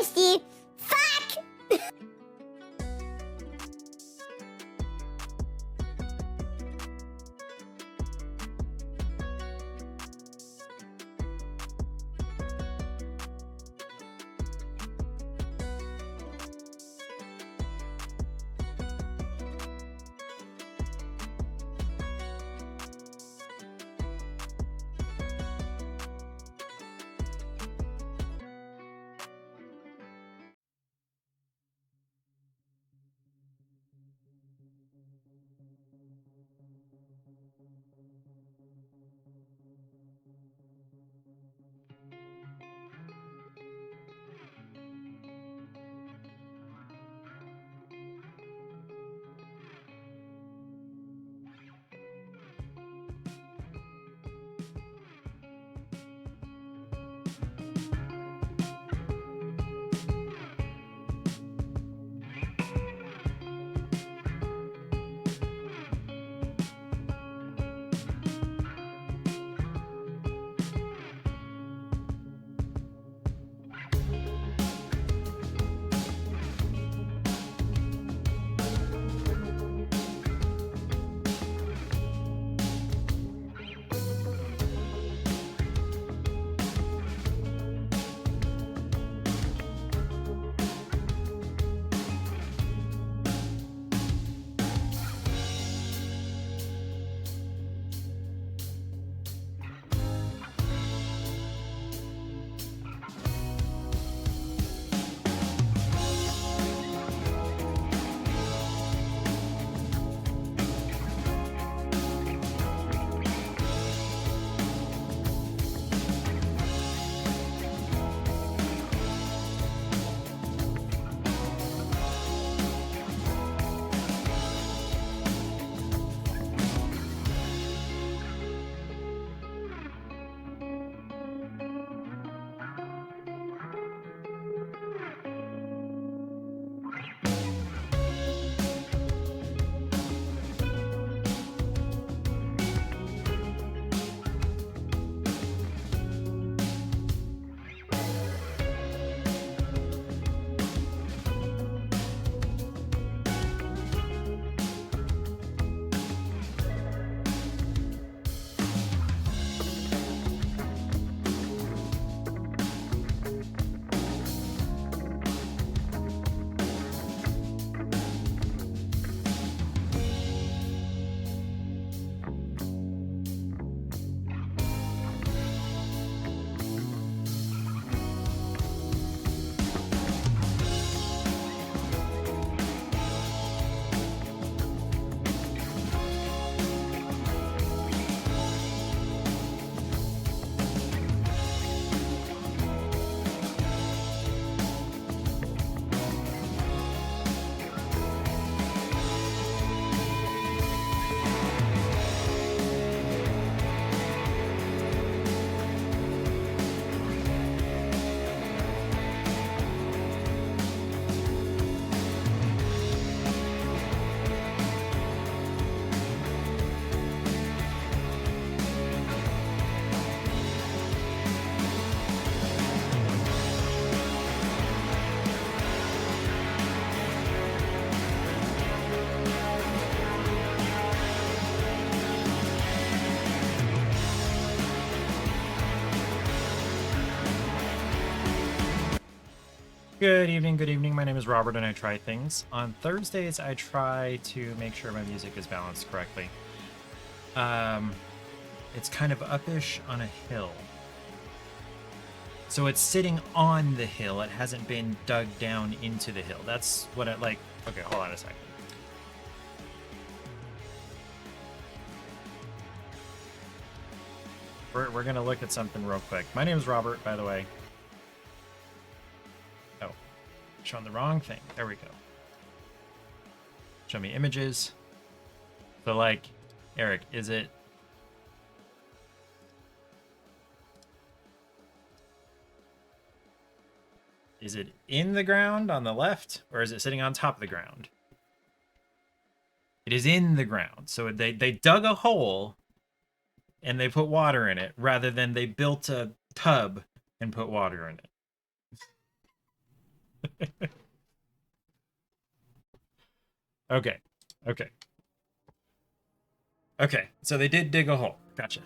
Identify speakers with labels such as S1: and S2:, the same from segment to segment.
S1: thirsty. Fuck!
S2: Good evening. My name is Robert and I try things. On Thursdays, I try to make sure my music is balanced correctly. It's kind of uppish on a hill. So it's sitting on the hill. It hasn't been dug down into the hill. That's what I like. Okay, hold on a second. We're going to look at something real quick. My name is Robert, by the way. Oh, showing the wrong thing. There we go. Show me images. So, like, Eric, is it... Is it in the ground on the left, or is it sitting on top of the ground? It is in the ground. So they dug a hole and they put water in it rather than they built a tub and put water in it. Okay. Okay. Okay. So they did dig a hole. Gotcha.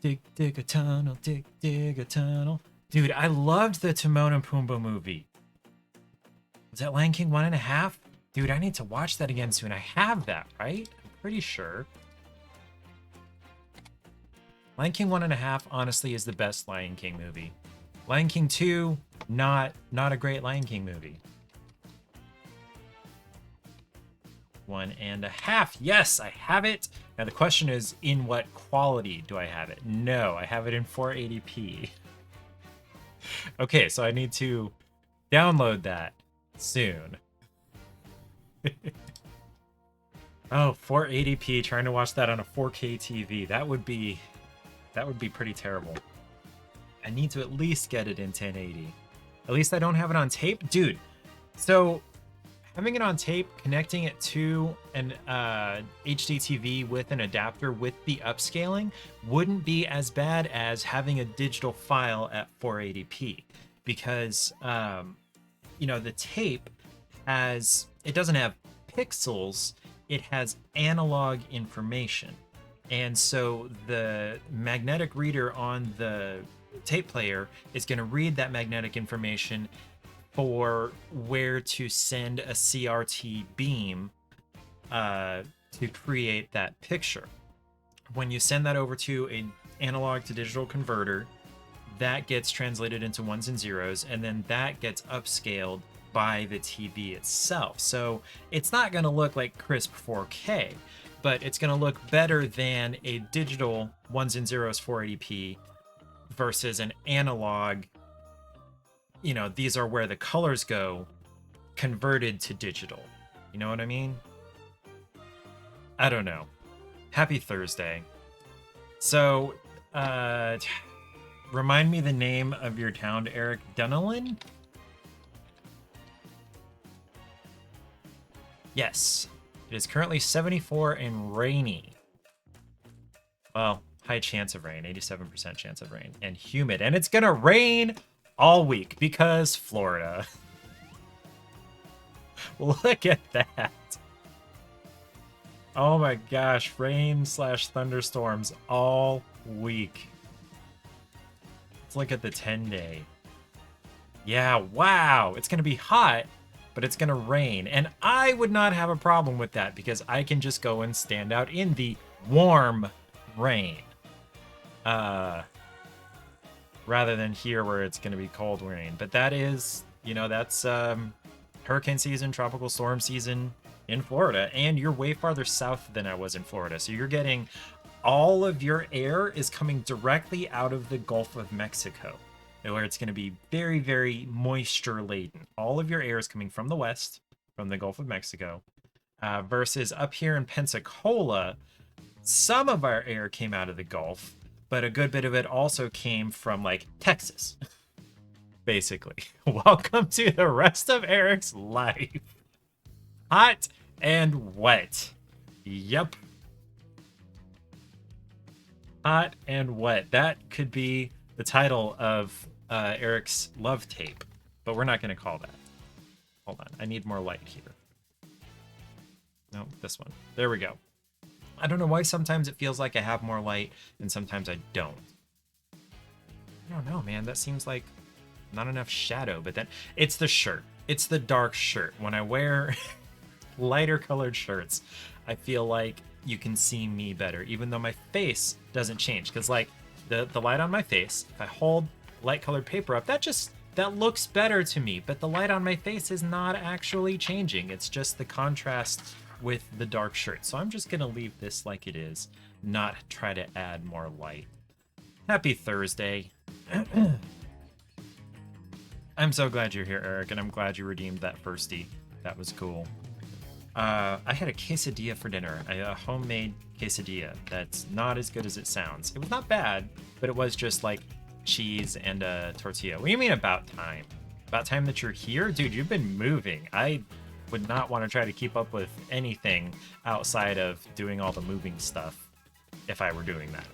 S2: Dig, dig a tunnel, dig, dig a tunnel. Dude, I loved the Timon and Pumbaa movie. Was that Lion King 1.5? Dude, I need to watch that again soon. I have that, right? I'm pretty sure. Lion King 1.5, honestly, is the best Lion King movie. Lion King 2, not a great Lion King movie. 1.5. Yes, I have it. Now the question is, in what quality do I have it? No, I have it in 480p. Okay, so I need to download that soon. Oh, 480p, trying to watch that on a 4K TV. That would be pretty terrible. I need to at least get it in 1080. At least I don't have it on tape. Dude, so having it on tape, connecting it to an HD TV with an adapter with the upscaling wouldn't be as bad as having a digital file at 480p. Because, you know, the tape it doesn't have pixels, it has analog information. And so the magnetic reader on the tape player is going to read that magnetic information for where to send a CRT beam to create that picture. When you send that over to an analog to digital converter, that gets translated into ones and zeros, and then that gets upscaled by the TV itself. So it's not going to look like crisp 4K, but it's going to look better than a digital ones and zeros 480p versus an analog, you know, these are where the colors go, converted to digital. You know what I mean? I don't know. Happy Thursday. So, remind me the name of your town, Eric. Dunelin? Yes. It is currently 74 and rainy. Well, high chance of rain, 87% chance of rain, and humid. And it's gonna rain all week because Florida. Look at that. Oh my gosh, rain/thunderstorms all week. Let's look at the 10-day. Yeah, wow. It's gonna be hot, but it's gonna rain. And I would not have a problem with that because I can just go and stand out in the warm rain. Rather than here where it's gonna be cold rain. But that is, you know, that's hurricane season, tropical storm season in Florida. And you're way farther south than I was in Florida. So you're getting, all of your air is coming directly out of the Gulf of Mexico, where it's going to be very, very moisture laden. All of your air is coming from the west, from the Gulf of Mexico, versus up here in Pensacola, some of our air came out of the Gulf, but a good bit of it also came from like Texas, basically. Welcome to the rest of Eric's life. Hot and wet. Yep. Hot and wet. That could be the title of Eric's love tape, but we're not going to call that. Hold on. I need more light here. No, this one. There we go. I don't know why sometimes it feels like I have more light and sometimes I don't. I don't know, man. That seems like not enough shadow, but then it's the shirt. It's the dark shirt. When I wear lighter colored shirts, I feel like you can see me better, even though my face doesn't change. Because like the light on my face, if I hold light colored paper up, that looks better to me. But the light on my face is not actually changing. It's just the contrast with the dark shirt. So I'm just gonna leave this like it is, not try to add more light. Happy Thursday. I'm so glad you're here, Eric, and I'm glad you redeemed that firstie. That was cool. I had a quesadilla for dinner, a homemade quesadilla that's not as good as it sounds. It was not bad, but it was just like cheese and a tortilla. What do you mean about time? About time that you're here? Dude, you've been moving. I would not want to try to keep up with anything outside of doing all the moving stuff if I were doing that.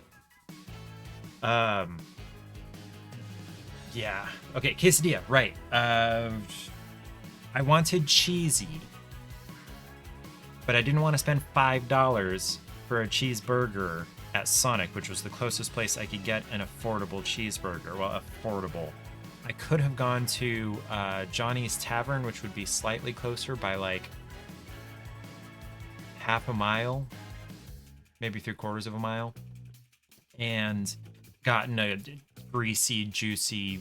S2: Yeah. Okay, quesadilla. Right. I wanted cheesy, but I didn't want to spend $5 for a cheeseburger at Sonic, which was the closest place I could get an affordable cheeseburger. Well, affordable. I could have gone to Johnny's Tavern, which would be slightly closer by like half a mile, maybe 3/4 of a mile, and gotten a greasy, juicy,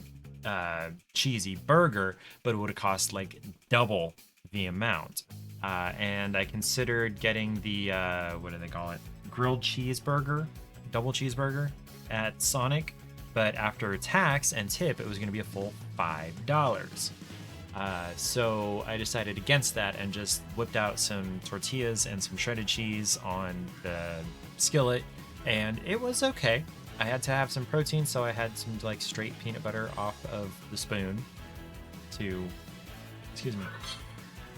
S2: cheesy burger, but it would have cost like double the amount. And I considered getting the what do they call it? Grilled cheeseburger, double cheeseburger at Sonic, but after tax and tip, it was going to be a full $5. So I decided against that and just whipped out some tortillas and some shredded cheese on the skillet, and it was okay. I had to have some protein, so I had some like straight peanut butter off of the spoon to, excuse me,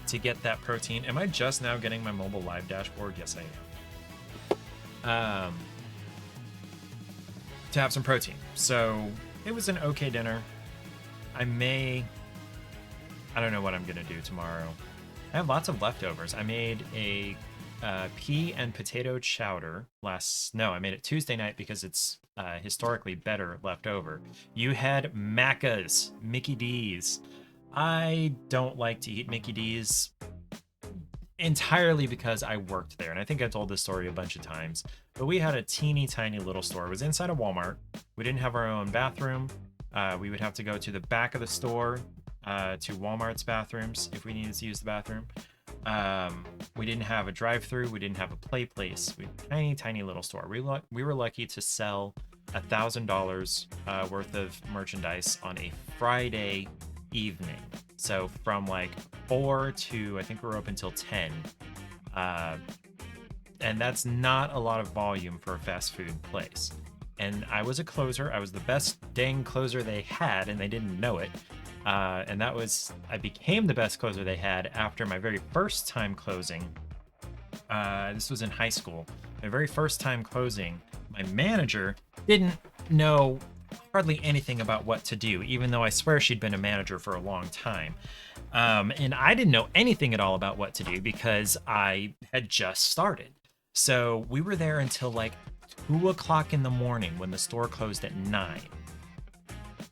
S2: to get that protein. Am I just now getting my mobile live dashboard? Yes, I am. To have some protein. So it was an okay dinner. I don't know what I'm gonna do tomorrow. I have lots of leftovers. I made a pea and potato chowder I made it Tuesday night because it's historically better left over. You had Macca's, Mickey D's. I don't like to eat Mickey D's entirely because I worked there, and I think I told this story a bunch of times, but we had a teeny tiny little store. It was inside a Walmart. We didn't have our own bathroom. We would have to go to the back of the store to Walmart's bathrooms if we needed to use the bathroom. We didn't have a drive-through. We didn't have a play place. We tiny little store. We were lucky to sell $1,000 worth of merchandise on a Friday evening. So from like 4 to I think we were open till 10. And that's not a lot of volume for a fast food place. And I was a closer. I was the best dang closer they had, and they didn't know it. And I became the best closer they had after my very first time closing. This was in high school. My very first time closing, my manager didn't know hardly anything about what to do, even though I swear she'd been a manager for a long time. And I didn't know anything at all about what to do because I had just started. So we were there until like 2 o'clock in the morning when the store closed at 9.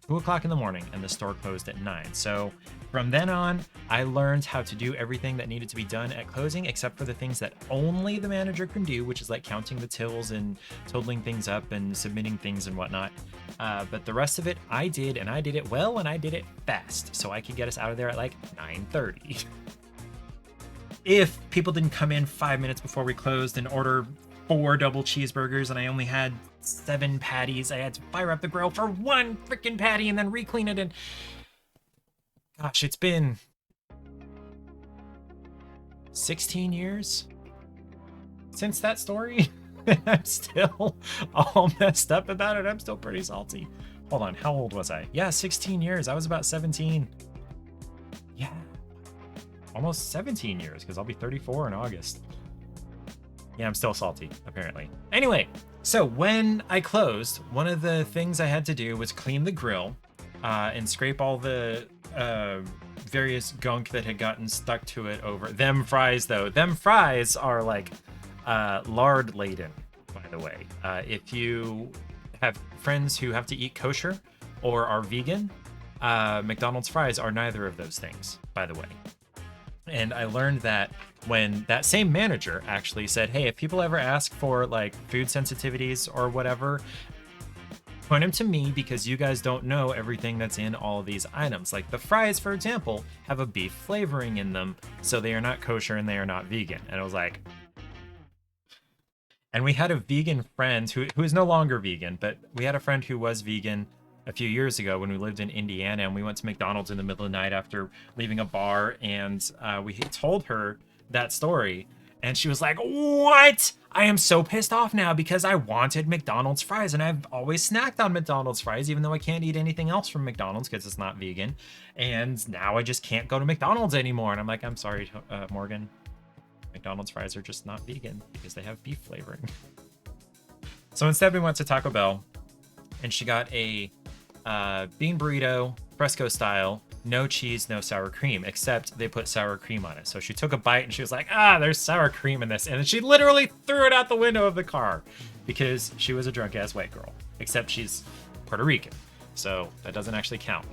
S2: 2 o'clock in the morning and the store closed at 9. So from then on, I learned how to do everything that needed to be done at closing, except for the things that only the manager can do, which is like counting the tills and totaling things up and submitting things and whatnot. But the rest of it, I did, and I did it well, and I did it fast, so I could get us out of there at like 9:30. If people didn't come in 5 minutes before we closed and order 4 double cheeseburgers and I only had 7 patties, I had to fire up the grill for 1 freaking patty and then re-clean it. And gosh, it's been 16 years since that story. I'm still all messed up about it. I'm still pretty salty. Hold on, how old was I? Yeah, 16 years. I was about 17. Yeah, almost 17 years because I'll be 34 in August. Yeah, I'm still salty, apparently. Anyway, so when I closed, one of the things I had to do was clean the grill and scrape all the various gunk that had gotten stuck to it over. Them fries, though. Them fries are like lard laden, by the way. If you have friends who have to eat kosher or are vegan, McDonald's fries are neither of those things, by the way. And I learned that when that same manager actually said, hey, if people ever ask for like food sensitivities or whatever, point them to me because you guys don't know everything that's in all of these items. Like the fries, for example, have a beef flavoring in them, so they are not kosher and they are not vegan. And I was like, and we had a vegan friend who is no longer vegan, but we had a friend who was vegan a few years ago when we lived in Indiana, and we went to McDonald's in the middle of the night after leaving a bar, and we told her that story, and she was like, what? I am so pissed off now because I wanted McDonald's fries, and I've always snacked on McDonald's fries, even though I can't eat anything else from McDonald's because it's not vegan, and now I just can't go to McDonald's anymore. And I'm like, I'm sorry, Morgan. McDonald's fries are just not vegan because they have beef flavoring. So instead we went to Taco Bell, and she got a bean burrito, fresco style, no cheese, no sour cream, except they put sour cream on it. So she took a bite and she was like, there's sour cream in this. And then she literally threw it out the window of the car because she was a drunk ass white girl, except she's Puerto Rican. So that doesn't actually count.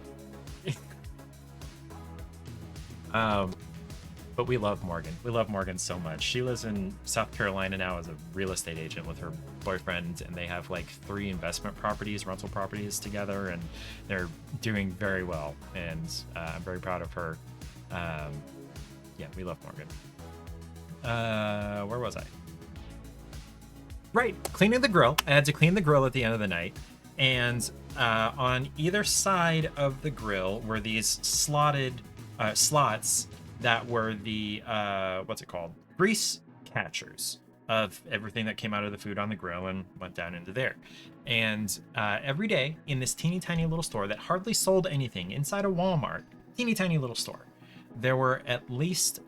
S2: But we love Morgan. We love Morgan so much. She lives in South Carolina now as a real estate agent with her boyfriend, and they have like 3 investment properties, rental properties together, and they're doing very well. And I'm very proud of her. Yeah, we love Morgan. Where was I? Right, cleaning the grill. I had to clean the grill at the end of the night, and on either side of the grill were these slotted slots that were the what's it called, grease catchers of everything that came out of the food on the grill and went down into there. And every day in this teeny tiny little store that hardly sold anything inside a Walmart, teeny tiny little store, there was at least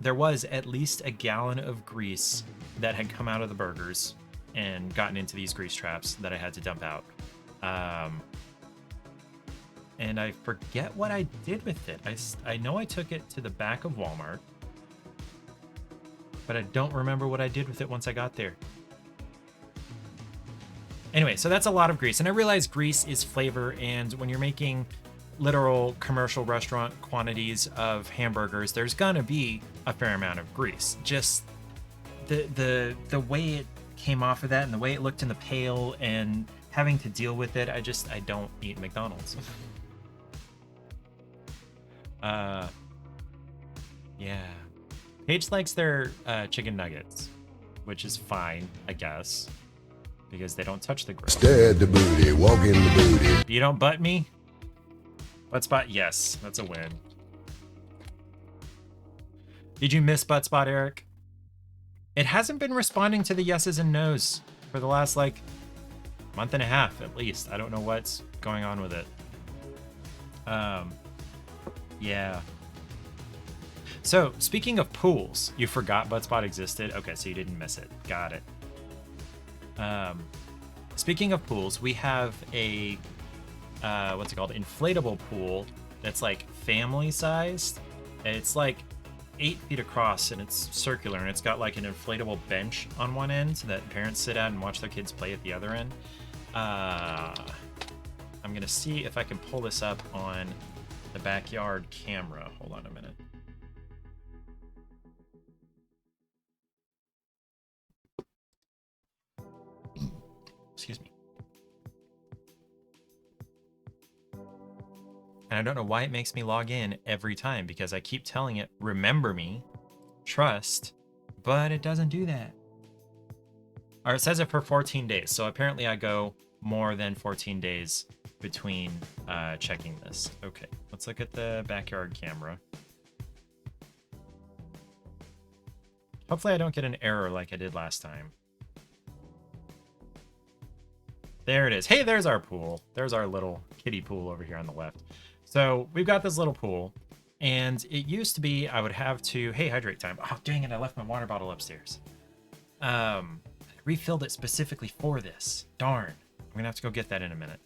S2: a gallon of grease that had come out of the burgers and gotten into these grease traps that I had to dump out. And I forget what I did with it. I know I took it to the back of Walmart, but I don't remember what I did with it once I got there. Anyway, so that's a lot of grease. And I realize grease is flavor, and when you're making literal commercial restaurant quantities of hamburgers, there's gonna be a fair amount of grease. Just the way it came off of that and the way it looked in the pail and having to deal with it, I don't eat McDonald's. Yeah. Paige likes their chicken nuggets, which is fine, I guess, because they don't touch the grill.
S3: Stare at the booty, walk in the booty.
S2: You don't butt me? Butt spot? Yes, that's a win. Did you miss butt spot, Eric? It hasn't been responding to the yeses and nos for the last, like, month and a half, at least. I don't know what's going on with it. Yeah. So, speaking of pools, you forgot Buttspot existed? Okay, so you didn't miss it. Got it. Speaking of pools, we have a, what's it called? Inflatable pool that's like family sized. It's like 8 feet across and it's circular and it's got like an inflatable bench on one end that parents sit at and watch their kids play at the other end. I'm gonna see if I can pull this up on the backyard camera. Hold on a minute. Excuse me. And I don't know why it makes me log in every time, because I keep telling it, remember me, trust, but it doesn't do that. Or it says it for 14 days. So apparently I go more than 14 days between checking this. Okay, let's look at the backyard camera. Hopefully I don't get an error like I did last time. There it is. Hey, there's our pool. There's our little kiddie pool over here on the left. So we've got this little pool, and it used to be I would have to, hey, hydrate time. Oh, dang it, I left my water bottle upstairs. I refilled it specifically for this. Darn. I'm gonna have to go get that in a minute.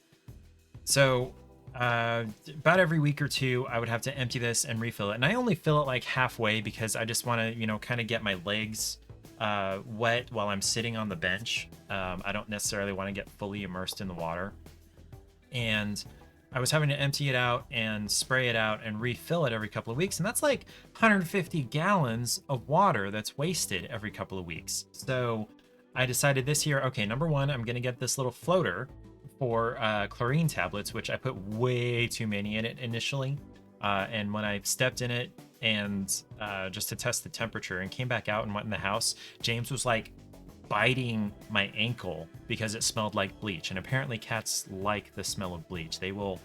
S2: So about every week or two, I would have to empty this and refill it. And I only fill it like halfway because I just want to, you know, kind of get my legs wet while I'm sitting on the bench. I don't necessarily want to get fully immersed in the water. And I was having to empty it out and spray it out and refill it every couple of weeks. And that's like 150 gallons of water that's wasted every couple of weeks. So I decided this year, okay, number one, I'm going to get this little floater for chlorine tablets, which I put way too many in it initially. And when I stepped in it and just to test the temperature and came back out and went in the house, James was like biting my ankle because it smelled like bleach. And apparently cats like the smell of bleach. They will,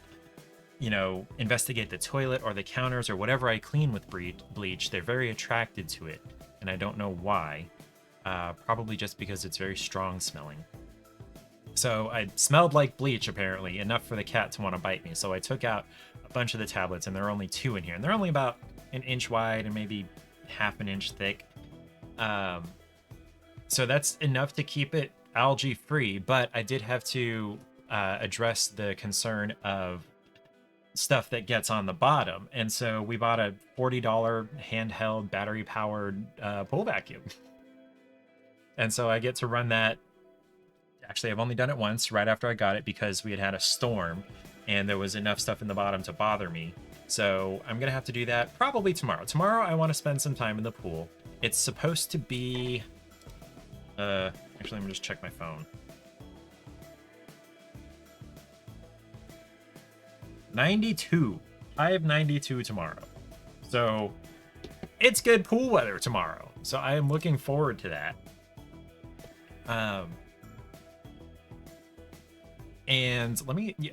S2: you know, investigate the toilet or the counters or whatever I clean with bleach. They're very attracted to it. And I don't know why. Probably just because it's very strong smelling. So I smelled like bleach, apparently, enough for the cat to want to bite me. So I took out a bunch of the tablets, and there are only 2 in here. And they're only about an inch wide and maybe half an inch thick. So that's enough to keep it algae free, but I did have to address the concern of stuff that gets on the bottom. And so we bought a $40 handheld battery powered pool vacuum. And so I get to run that. Actually, I've only done it once right after I got it because we had a storm and there was enough stuff in the bottom to bother me. So I'm going to have to do that probably tomorrow. Tomorrow, I want to spend some time in the pool. It's supposed to be... actually, let me just check my phone. 92. I have 92 tomorrow. So it's good pool weather tomorrow. So I am looking forward to that. And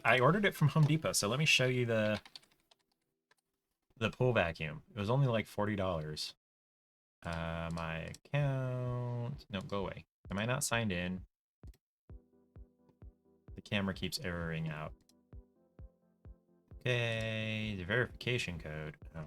S2: I ordered it from Home Depot, so let me show you the pool vacuum. It was only like $40. My account, no, go away. Am I not signed in? The camera keeps erroring out. Okay, the verification code. Oh.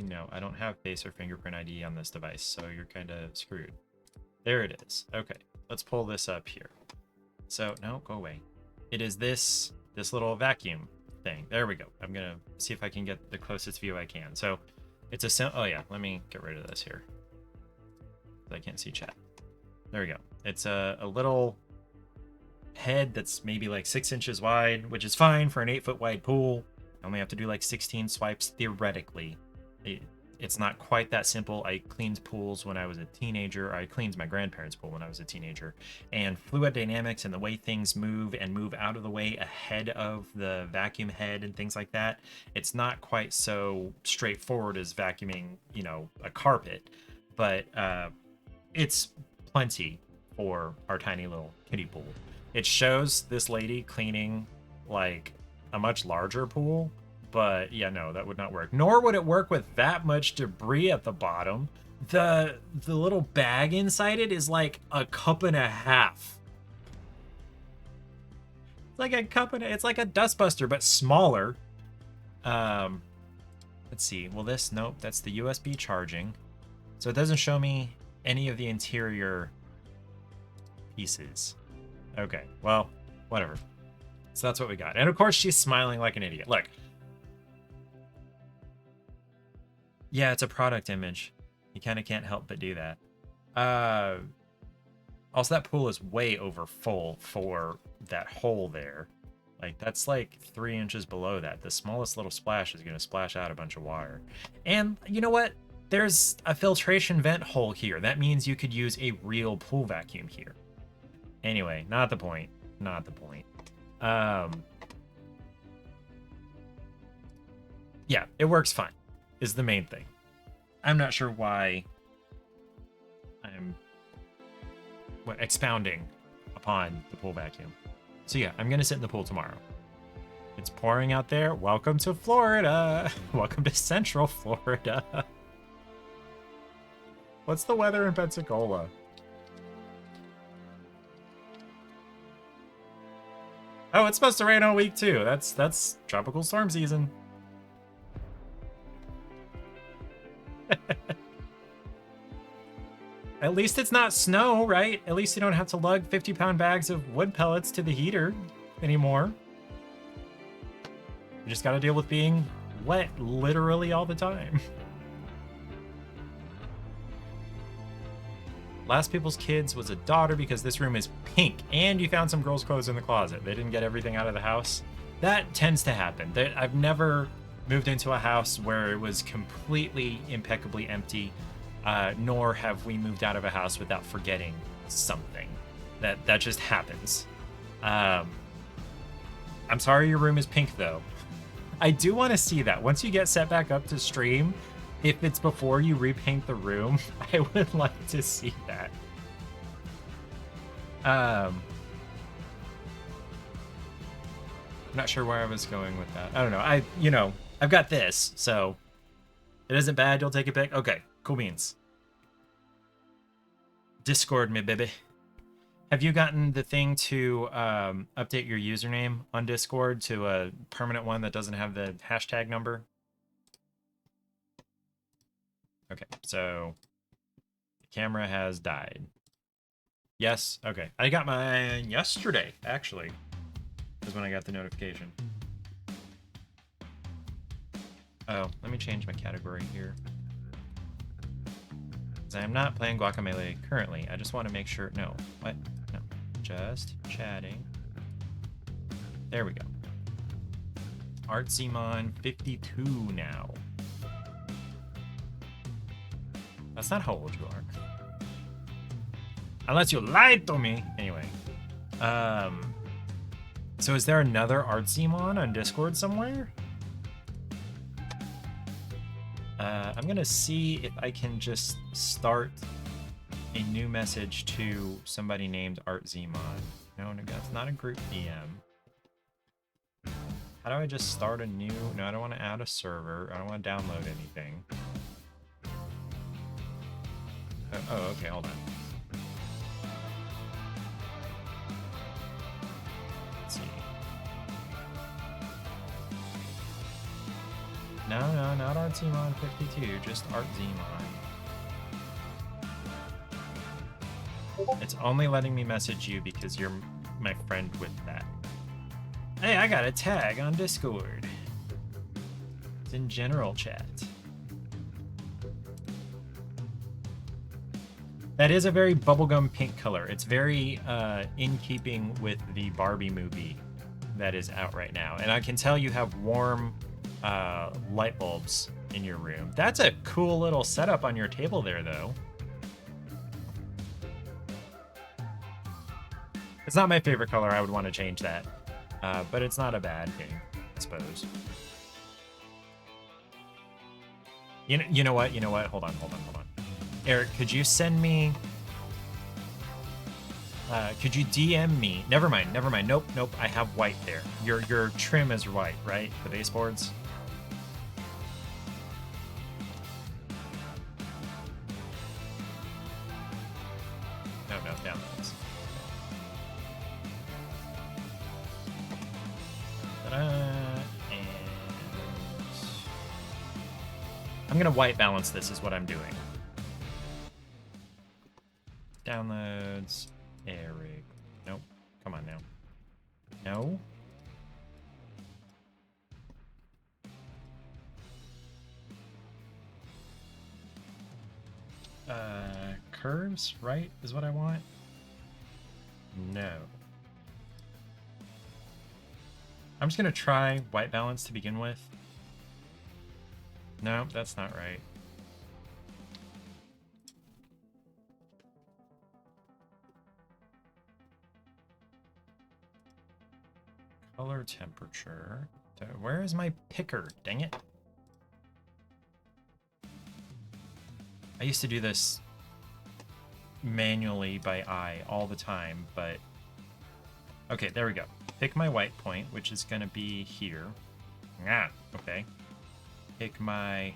S2: No, I don't have face or fingerprint ID on this device, so you're kind of screwed. There it is. Okay, let's pull this up here. So, no, go away. It is this little vacuum thing. There we go. I'm going to see if I can get the closest view I can. So, it's a... Oh, yeah, let me get rid of this here. I can't see chat. There we go. It's a little head that's maybe like 6 inches wide, which is fine for an 8-foot wide pool. I only have to do like 16 swipes theoretically. It's not quite that simple. I cleaned pools when I was a teenager. I cleaned my grandparents' pool when I was a teenager. And fluid dynamics and the way things move and move out of the way ahead of the vacuum head and things like that, it's not quite so straightforward as vacuuming, you know, a carpet. But it's plenty for our tiny little kiddie pool. It shows this lady cleaning like a much larger pool, but yeah, no, that would not work. Nor would it work with that much debris at the bottom. The little bag inside it is like a cup and a half. It's like a cup and it's like a dustbuster, but smaller. Let's see. Well, this, nope, that's the USB charging. So it doesn't show me any of the interior pieces. Okay, well, whatever. So that's what we got. And of course, she's smiling like an idiot. Look. Yeah, it's a product image. You kind of can't help but do that. Also, that pool is way over full for that hole there. Like, that's like 3 inches below that. The smallest little splash is going to splash out a bunch of water. And you know what? There's a filtration vent hole here. That means you could use a real pool vacuum here. Anyway, not the point. Not the point. Yeah, it works fine, is the main thing. I'm not sure why I'm expounding upon the pool vacuum. So yeah, I'm gonna sit in the pool tomorrow. It's pouring out there. Welcome to Florida. Welcome to Central Florida. What's the weather in Pensacola? Oh, it's supposed to rain all week too. That's tropical storm season. At least it's not snow, right? At least you don't have to lug 50-pound bags of wood pellets to the heater anymore. You just gotta deal with being wet literally all the time. Last People's Kids was a daughter because this room is pink and you found some girls' clothes in the closet. They didn't get everything out of the house. That tends to happen. I've never moved into a house where it was completely impeccably empty, nor have we moved out of a house without forgetting something. That just happens. I'm sorry your room is pink though. I do want to see that. Once you get set back up to stream, if it's before you repaint the room, I would like to see that. I'm not sure where I was going with that. I don't know. I've got this, so it isn't bad. You'll take a pic. Okay, cool beans. Discord me, baby. Have you gotten the thing to update your username on Discord to a permanent one that doesn't have the hashtag number? Okay, so the camera has died. Yes, okay. I got mine yesterday, actually. Is when I got the notification. Oh, let me change my category here. Because I am not playing Guacamelee currently. I just want to make sure. No. What? No. Just chatting. There we go. Artsimon 52 now. That's not how old you are. Unless you lied to me. Anyway. So is there another Artsimon on Discord somewhere? I'm gonna see if I can just start a new message to somebody named Artzimon. No, that's not a group DM. How do I just start a new... No, I don't want to add a server. I don't want to download anything. Oh, okay, hold on. Let's see. No, not Artzimon 52, just Artzimon. It's only letting me message you because you're my friend with that. Hey, I got a tag on Discord. It's in general chat. That is a very bubblegum pink color. It's very in keeping with the Barbie movie that is out right now. And I can tell you have warm light bulbs in your room. That's a cool little setup on your table there, though. It's not my favorite color. I would want to change that. But it's not a bad thing, I suppose. You know what? Hold on. Eric, could you send me... could you DM me? Never mind. Nope. I have white there. Your trim is white, right? The baseboards? No, downloads. And I'm gonna white balance this is what I'm doing. Downloads, Eric. Nope. Come on now. No. Curves, right? Is what I want? No. I'm just gonna try white balance to begin with. No, that's not right. Color temperature. Where is my picker? Dang it. I used to do this manually by eye all the time, but... Okay, there we go. Pick my white point, which is going to be here. Ah, okay. Pick my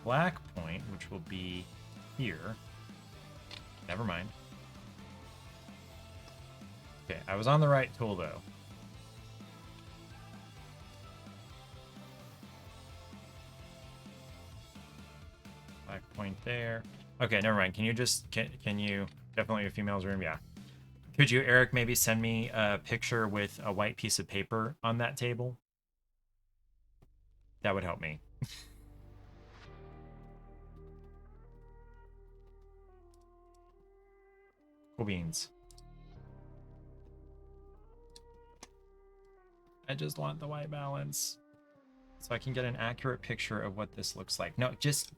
S2: black point, which will be here. Never mind. Okay, I was on the right tool, though. Black point there. Okay, never mind. Can you just... Can you... Definitely a female's room, yeah. Could you, Eric, maybe send me a picture with a white piece of paper on that table? That would help me. Cool beans. I just want the white balance so I can get an accurate picture of what this looks like. No, just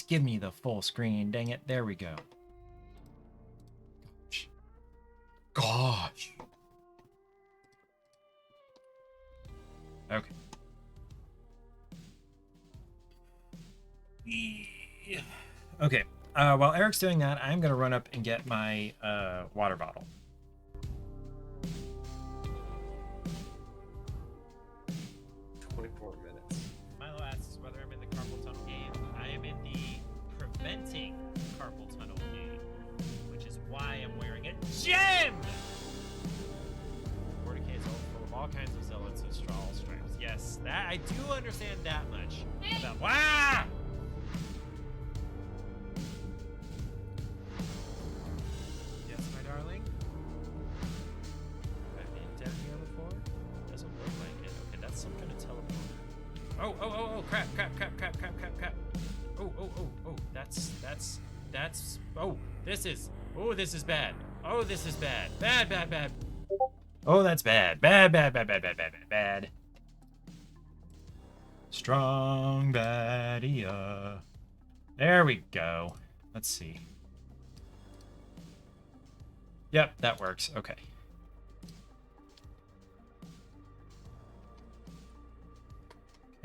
S2: give me the full screen. Dang it. There we go. Gosh. Okay. Okay. While Eric's doing that, I'm going to run up and get my water bottle. Milo asks whether I'm in the carpal tunnel game. I am in the preventing carpal tunnel game, which is why I'm wearing a gem! 40k is full of all kinds of zealots and straw stripes. Yes, that I do understand that much. About, wow! Oh, crap. Oh, that's, this is bad. Oh, this is bad. Bad. Oh, that's bad. Bad. Strong badia. There we go. Let's see. Yep, that works. Okay.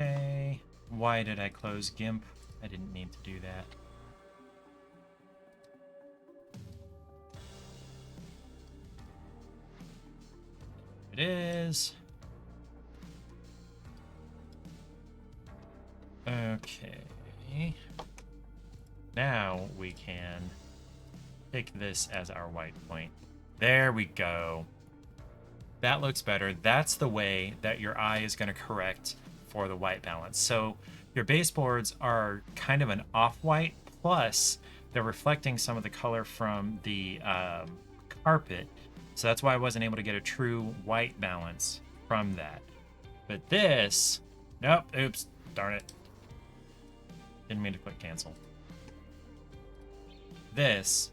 S2: Okay. Why did I close GIMP? I didn't mean to do that. It is. Okay. Now we can pick this as our white point. There we go. That looks better. That's the way that your eye is going to correct for the white balance. So your baseboards are kind of an off-white, plus they're reflecting some of the color from the carpet. So that's why I wasn't able to get a true white balance from that. But this, nope, oops, darn it. Didn't mean to click cancel. This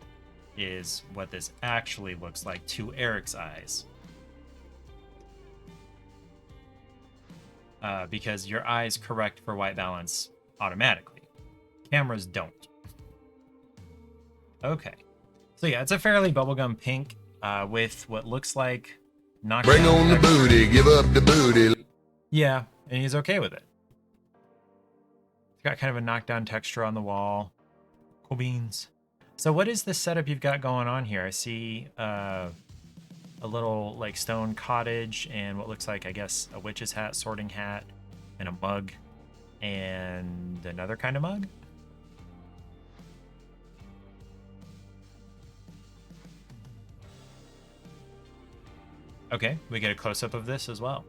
S2: is what this actually looks like to Eric's eyes. Because your eyes correct for white balance automatically. Cameras don't. Okay. So yeah, it's a fairly bubblegum pink with what looks like knockdown.
S3: Bring on the booty, give up the booty.
S2: Yeah, and he's okay with it. It's got kind of a knockdown texture on the wall. Cool beans. So what is the setup you've got going on here? I see a little like stone cottage and what looks like, I guess, a witch's hat, sorting hat, and a mug, and another kind of mug. Okay, we get a close-up of this as well.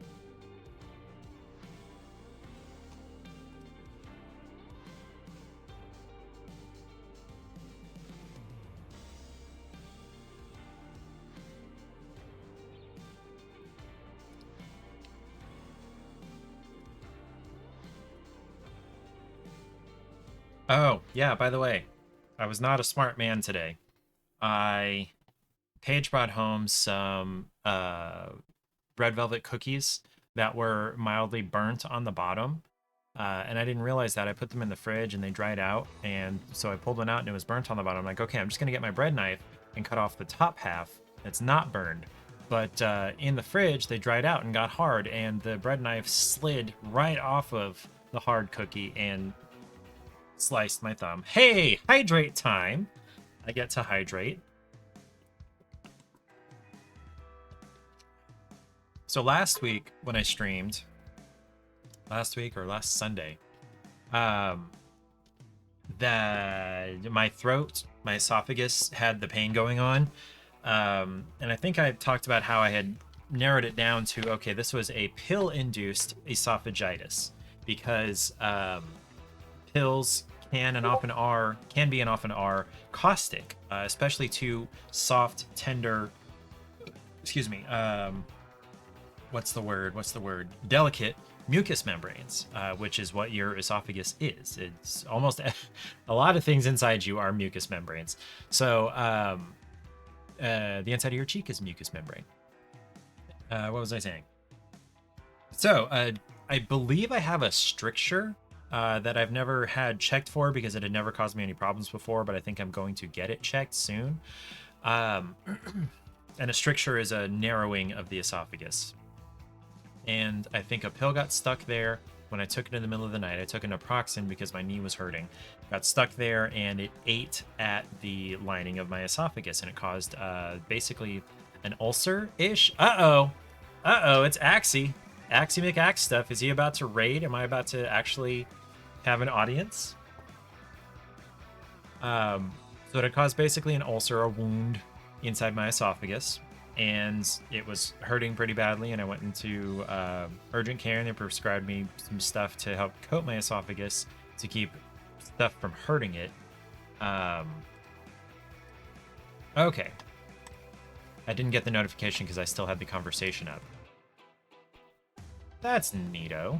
S2: Oh, yeah, by the way, I was not a smart man today. Paige brought home some red velvet cookies that were mildly burnt on the bottom. And I didn't realize that. I put them in the fridge and they dried out. And so I pulled one out and it was burnt on the bottom. I'm like, okay, I'm just going to get my bread knife and cut off the top half that's not burned. But in the fridge, they dried out and got hard. And the bread knife slid right off of the hard cookie and sliced my thumb. Hey, hydrate time. I get to hydrate. So last week when I streamed, last Sunday, that my throat, my esophagus had the pain going on. And I think I talked about how I had narrowed it down to, okay, this was a pill-induced esophagitis because pills can and often are caustic, especially to soft, tender, what's the word? Delicate mucous membranes, which is what your esophagus is. It's almost a lot of things inside you are mucous membranes. So the inside of your cheek is mucous membrane. What was I saying? So I believe I have a stricture that I've never had checked for because it had never caused me any problems before, but I think I'm going to get it checked soon. And a stricture is a narrowing of the esophagus. And I think a pill got stuck there when I took it in the middle of the night. I took a naproxen because my knee was hurting. Got stuck there and it ate at the lining of my esophagus and it caused basically an ulcer-ish. Uh-oh, it's Axie. Axie McAxe stuff. Is he about to raid? Am I about to actually have an audience? So it caused basically an ulcer, a wound inside my esophagus. And it was hurting pretty badly, and I went into urgent care, and they prescribed me some stuff to help coat my esophagus to keep stuff from hurting it. Okay. I didn't get the notification because I still had the conversation up. That's neato.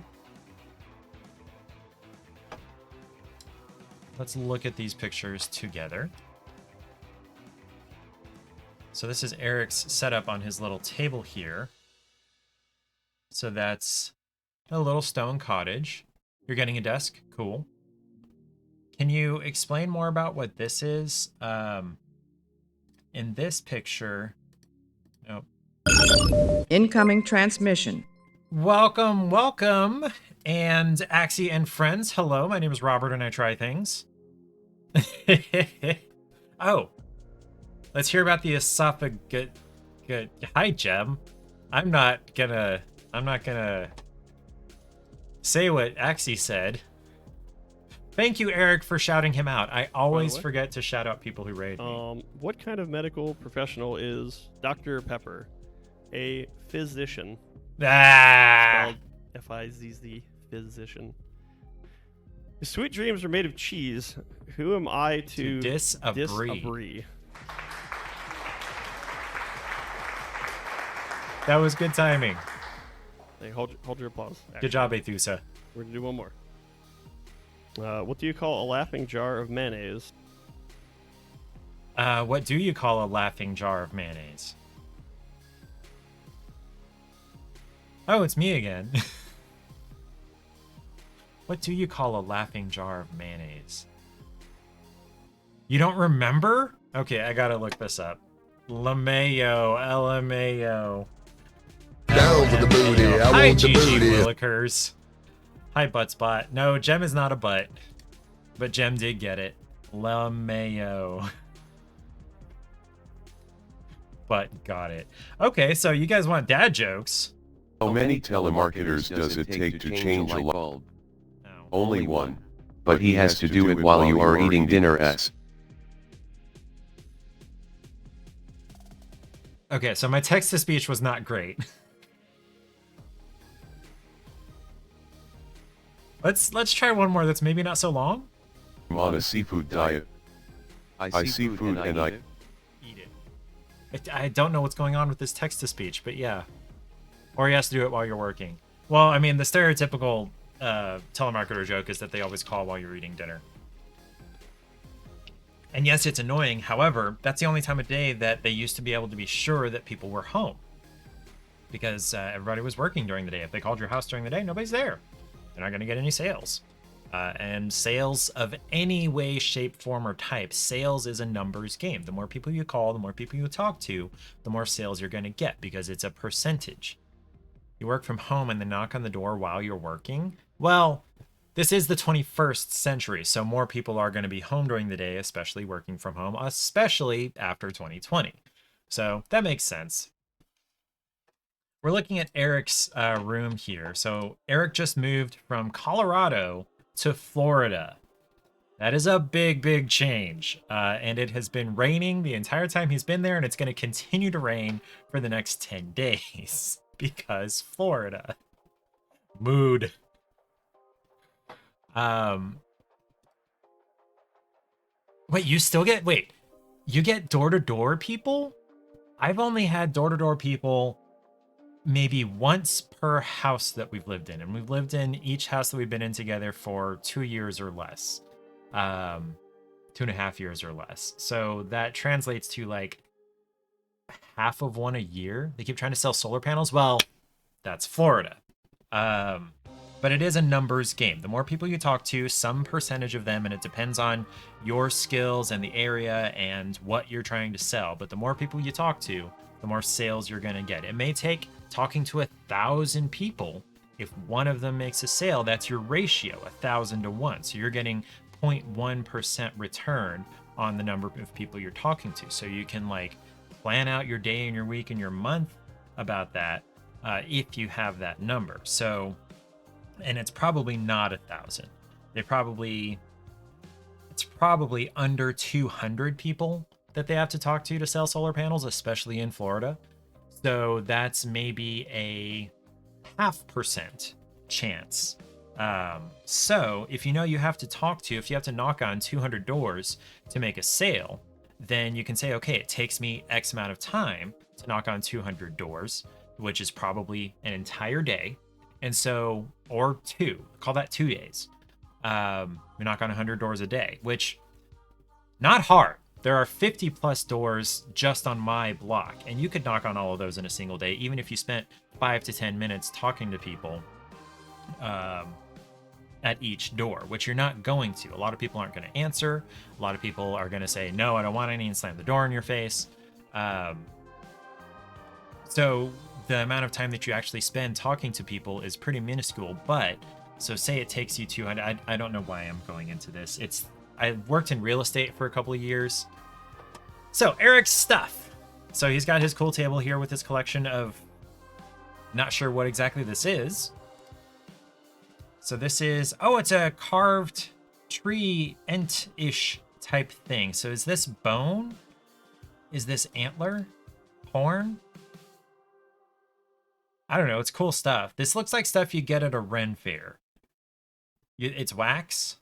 S2: let's look at these pictures together. So this is Eric's setup on his little table here. So that's a little stone cottage. You're getting a desk? Cool. Can you explain more about what this is? In this picture... Oh.
S4: Incoming transmission.
S2: Welcome, welcome. And Axie and friends, hello. My name is Robert and I try things. Oh. Let's hear about the esophagus. Hi, Jem. I'm not gonna say what Axie said. Thank you, Eric, for shouting him out. I always forget to shout out people who raid me.
S5: What kind of medical professional is Dr. Pepper? A physician.
S2: Ah!
S5: Spelled F-I-Z-Z, physician. If sweet dreams are made of cheese, who am I to disagree?
S2: That was good timing.
S5: Hey, hold your applause.
S2: Good job, Aethusa.
S5: We're gonna do one more. What do you call a laughing jar of mayonnaise?
S2: What do you call a laughing jar of mayonnaise? Oh, it's me again. What do you call a laughing jar of mayonnaise? You don't remember? Okay, I gotta look this up. LMAO, LMAO.
S3: Down for the booty. I
S2: Hi,
S3: want the
S2: GG
S3: booty.
S2: Willikers. Hi, Buttspot. No, Gem is not a butt. But Gem did get it. LMAO. But got it. Okay, so you guys want dad jokes.
S6: How many telemarketers does it take to change a light bulb?
S2: No.
S6: Only one. But he has to do it while you are eating dinner.
S2: Okay, so my text-to-speech was not great. Let's try one more that's maybe not so long.
S6: I'm on a seafood diet. I see food and I
S2: Eat it. I don't know what's going on with this text-to-speech, but yeah. Or he has to do it while you're working. Well, I mean, the stereotypical telemarketer joke is that they always call while you're eating dinner. And yes, it's annoying. However, that's the only time of day that they used to be able to be sure that people were home. Because everybody was working during the day. If they called your house during the day, nobody's there. They're not going to get any sales. And sales of any way, shape, form, or type, sales is a numbers game. The more people you call, the more people you talk to, the more sales you're going to get because it's a percentage. You work from home and then knock on the door while you're working. Well, this is the 21st century, so more people are going to be home during the day, especially working from home, especially after 2020. So that makes sense. We're looking at Eric's room here. So Eric just moved from Colorado to Florida. That is a big, big change. And it has been raining the entire time he's been there, and it's going to continue to rain for the next 10 days because Florida. Mood. Wait, you get door-to-door people? I've only had door-to-door people maybe once per house that we've lived in, and we've lived in each house that we've been in together for 2 years or less. 2.5 years or less. So that translates to like half of one a year. They keep trying to sell solar panels. Well, that's Florida. But it is a numbers game. The more people you talk to, some percentage of them, and it depends on your skills and the area and what you're trying to sell. But the more people you talk to, the more sales you're going to get. It may take talking to 1,000 people. If one of them makes a sale, that's your ratio, 1,000 to 1. So you're getting 0.1% return on the number of people you're talking to. So you can like plan out your day and your week and your month about that if you have that number. So, and it's probably not 1,000. It's probably under 200 people that they have to talk to sell solar panels, especially in Florida. So that's maybe a 0.5% chance. So if you know you have to talk to, if you have to knock on 200 doors to make a sale, then you can say, okay, it takes me X amount of time to knock on 200 doors, which is probably an entire day. And so, or call that 2 days. We knock on 100 doors a day, which not hard. There are 50 plus doors just on my block, and you could knock on all of those in a single day, even if you spent 5 to 10 minutes talking to people at each door, which you're not going to. A lot of people aren't going to answer. A lot of people are going to say, no, I don't want any, and slam the door in your face. So the amount of time that you actually spend talking to people is pretty minuscule, but so say it takes you 200. I don't know why I'm going into this. I worked in real estate for a couple of years. So Eric's stuff. So he's got his cool table here with his collection of, not sure what exactly this is. So this is, oh, it's a carved tree ent-ish type thing. So is this bone? Is this antler? Horn? I don't know. It's cool stuff. This looks like stuff you get at a Ren fair. It's wax.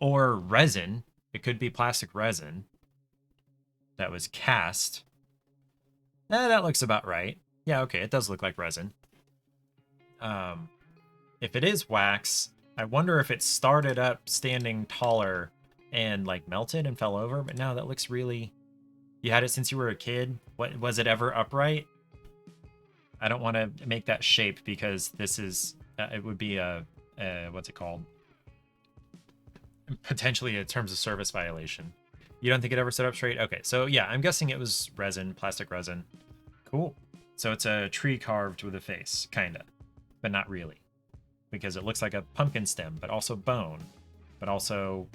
S2: Or resin. It could be plastic resin that was cast. That looks about right. Yeah, okay, it does look like resin. If it is wax, I wonder if it started up standing taller and like melted and fell over, but no, that looks really... You had it since you were a kid? What was it ever upright? I don't want to make that shape because this is... it would be a what's it called? Potentially a terms of service violation. You don't think it ever stood up straight? Okay, so yeah, I'm guessing it was resin, plastic resin. Cool. So it's a tree carved with a face, kinda, but not really, because it looks like a pumpkin stem, but also bone, but also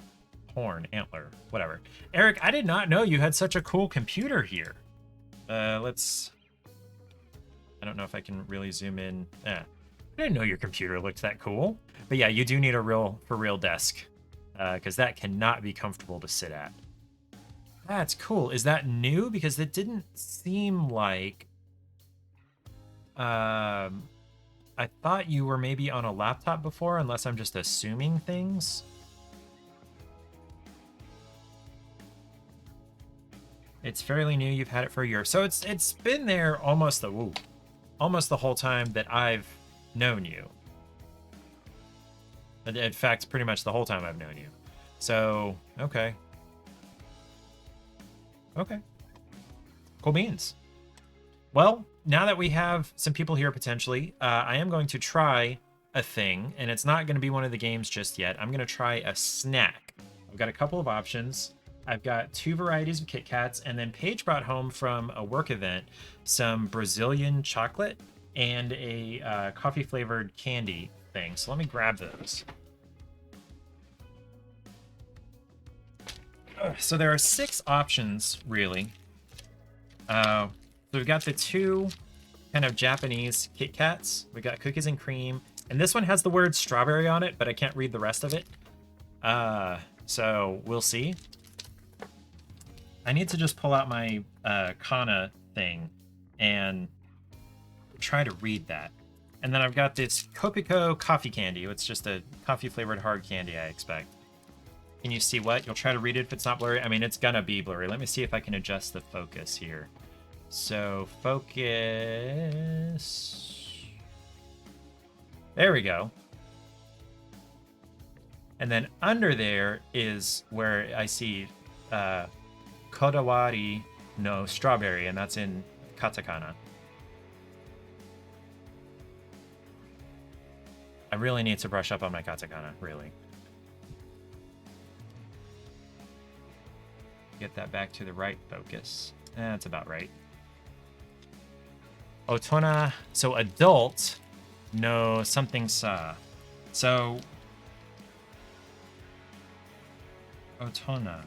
S2: horn, antler, whatever. Eric, I did not know you had such a cool computer here. Let's... I don't know if I can really zoom in. I didn't know your computer looked that cool. But yeah, you do need a for real desk. Because that cannot be comfortable to sit at. That's cool. Is that new? Because it didn't seem like... I thought you were maybe on a laptop before, unless I'm just assuming things. It's fairly new. You've had it for a year. So it's been there almost the whole time that I've known you. In fact, pretty much the whole time I've known you. So, okay. Okay. Cool beans. Well, now that we have some people here potentially, I am going to try a thing, and it's not going to be one of the games just yet. I'm going to try a snack. I've got a couple of options. I've got 2 varieties of Kit Kats, and then Paige brought home from a work event some Brazilian chocolate and a coffee-flavored candy thing. So let me grab those. So there are 6 options, really. So we've got the 2 kind of Japanese Kit Kats. We got cookies and cream. And this one has the word strawberry on it, but I can't read the rest of it. So we'll see. I need to just pull out my Kana thing and try to read that. And then I've got this Kopiko coffee candy. It's just a coffee-flavored hard candy, I expect. Can you see what? You'll try to read it if it's not blurry. I mean, it's gonna be blurry. Let me see if I can adjust the focus here. So, focus. There we go. And then under there is where I see Kodawari no strawberry, and that's in katakana. I really need to brush up on my katakana, really. Get that back to the right focus. That's about right. Otona, so adult, no something sa. So, Otona.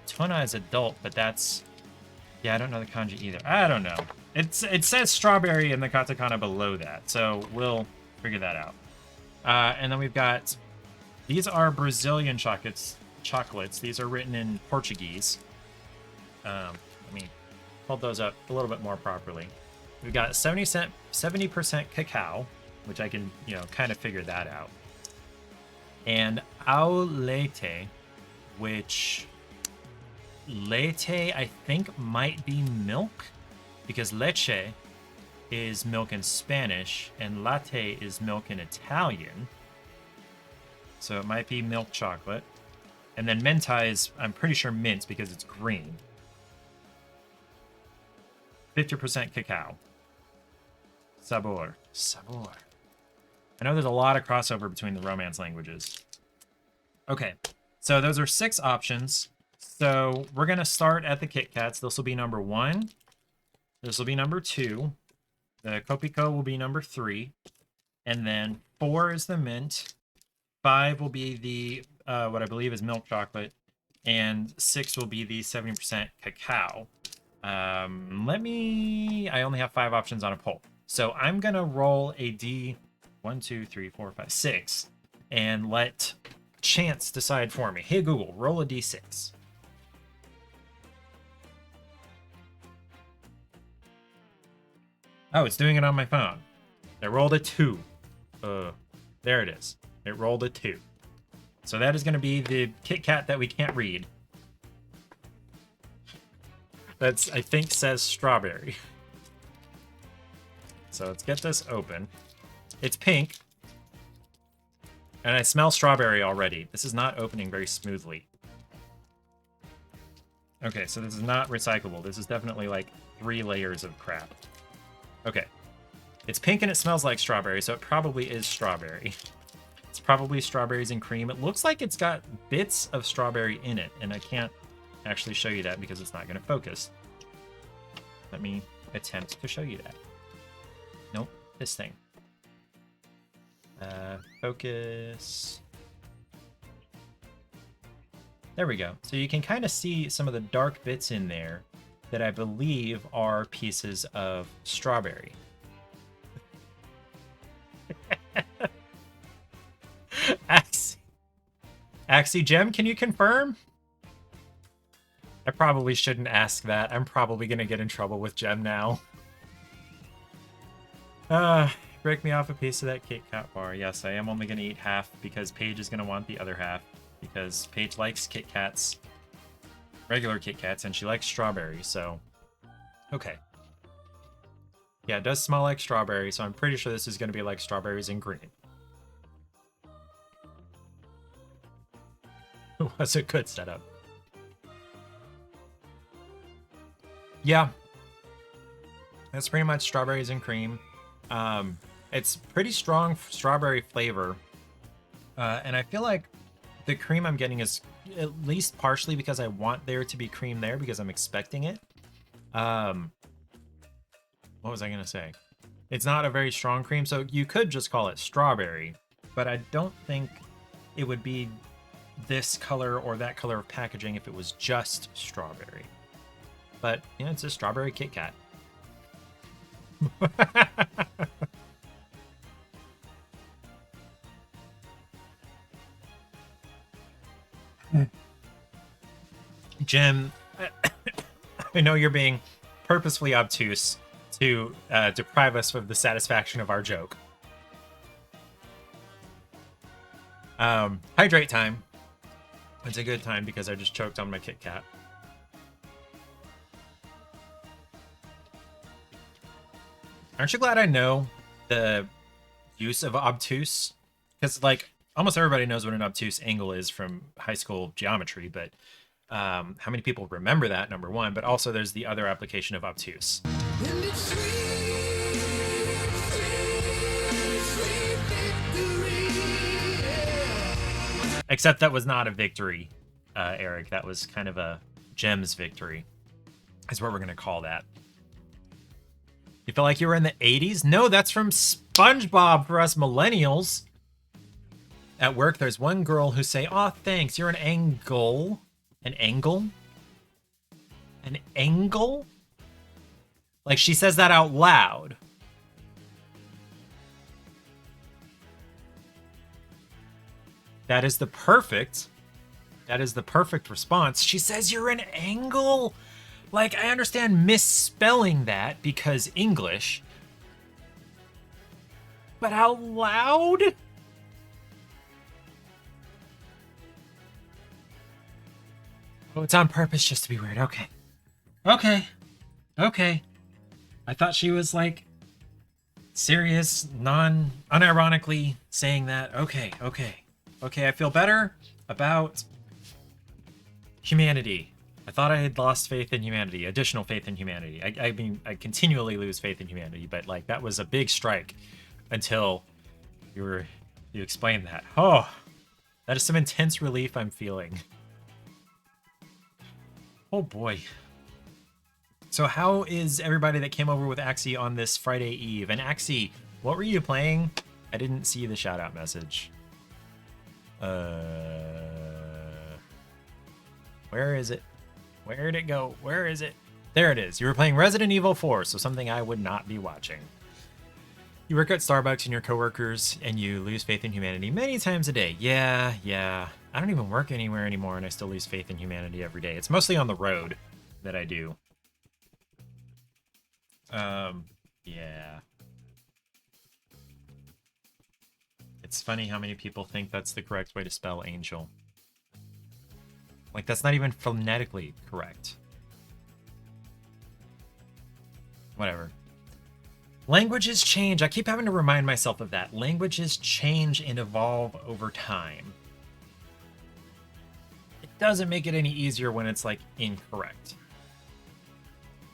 S2: Otona is adult, but that's... Yeah, I don't know the kanji either. I don't know. It says strawberry in the katakana below that, so we'll figure that out. And then we've got... These are Brazilian chocolates. These are written in Portuguese. Let me hold those up a little bit more properly. We've got 70% cacao, which I can, kind of figure that out. And au leite, which leite I think might be milk, because leche is milk in Spanish, and latte is milk in Italian. So it might be milk chocolate. And then mentai is, I'm pretty sure mint because it's green. 50% cacao. Sabor. Sabor. I know there's a lot of crossover between the Romance languages. Okay, so those are 6 options. So we're going to start at the Kit Kats. This will be number 1. This will be number 2. The Kopiko will be number 3. And then 4 is the mint. 5 will be the, what I believe is milk chocolate. And 6 will be the 70% cacao. I only have 5 options on a poll. So I'm going to roll a D, 1, 2, 3, 4, 5, 6, and let chance decide for me. Hey, Google, roll a D6. Oh, it's doing it on my phone. I rolled a 2. There it is. It rolled a 2. So that is going to be the Kit Kat that we can't read. That's, I think, says strawberry. So let's get this open. It's pink. And I smell strawberry already. This is not opening very smoothly. Okay, so this is not recyclable. This is definitely like 3 layers of crap. Okay. It's pink and it smells like strawberry, so it probably is strawberry. It's probably strawberries and cream. It looks like it's got bits of strawberry in it, and I can't actually show you that because it's not going to focus. Let me attempt to show you that. Nope, this thing. Focus. There we go. So you can kind of see some of the dark bits in there that I believe are pieces of strawberry. Axie Gem, can you confirm? I probably shouldn't ask that. I'm probably going to get in trouble with Gem now. Break me off a piece of that Kit Kat bar. Yes, I am only going to eat half because Paige is going to want the other half. Because Paige likes Kit Kats. Regular Kit Kats, and she likes strawberry, so... Okay. Yeah, it does smell like strawberry, so I'm pretty sure this is going to be like strawberries and cream. It was a good setup. Yeah. That's pretty much strawberries and cream. It's pretty strong strawberry flavor. And I feel like the cream I'm getting is at least partially because I want there to be cream there because I'm expecting it. What was I going to say? It's not a very strong cream, so you could just call it strawberry, but I don't think it would be this color or that color of packaging if it was just strawberry. But, you know, it's a strawberry Kit Kat. Jim, I know you're being purposefully obtuse to deprive us of the satisfaction of our joke. Hydrate time. It's a good time because I just choked on my Kit Kat. Aren't you glad I know the use of obtuse? Because, like, almost everybody knows what an obtuse angle is from high school geometry, but how many people remember that, number one, but also there's the other application of obtuse. Except that was not a victory, Eric. That was kind of a Gem's victory, is what we're going to call that. You feel like you were in the 80s? No, that's from SpongeBob for us millennials. At work, there's one girl who say, "Aw, thanks, you're an angle." An angle? An angle? Like she says that out loud. That is the perfect response. She says you're an angle. Like, I understand misspelling that because English. But out loud? Oh, it's on purpose just to be weird. Okay. Okay. Okay. I thought she was, like, serious, unironically saying that. Okay, I feel better about humanity. I thought I had lost faith in humanity, additional faith in humanity. I mean, I continually lose faith in humanity, but like that was a big strike until you explained that. Oh, that is some intense relief I'm feeling. Oh boy. So how is everybody that came over with Axie on this Friday Eve? And Axie, what were you playing? I didn't see the shout out message. Where is it? Where'd it go? Where is it? There it is. You were playing Resident Evil 4, so something I would not be watching. You work at Starbucks and your coworkers, and you lose faith in humanity many times a day. Yeah. I don't even work anywhere anymore, and I still lose faith in humanity every day. It's mostly on the road that I do. Yeah. It's funny how many people think that's the correct way to spell angel. Like, that's not even phonetically correct. Whatever. Languages change. I keep having to remind myself of that. Languages change and evolve over time. It doesn't make it any easier when it's, like, incorrect.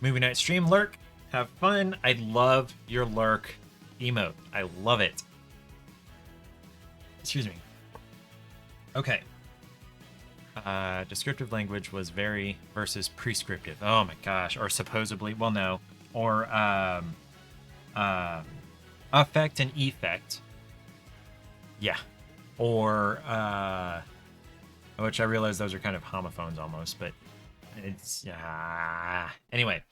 S2: Movie night stream, lurk. Have fun. I love your lurk emote. I love it. Excuse me. Okay. Descriptive language was very versus prescriptive. Oh my gosh. Or supposedly, well, no. Or affect and effect. Yeah. Or which I realize those are kind of homophones almost, but it's anyway.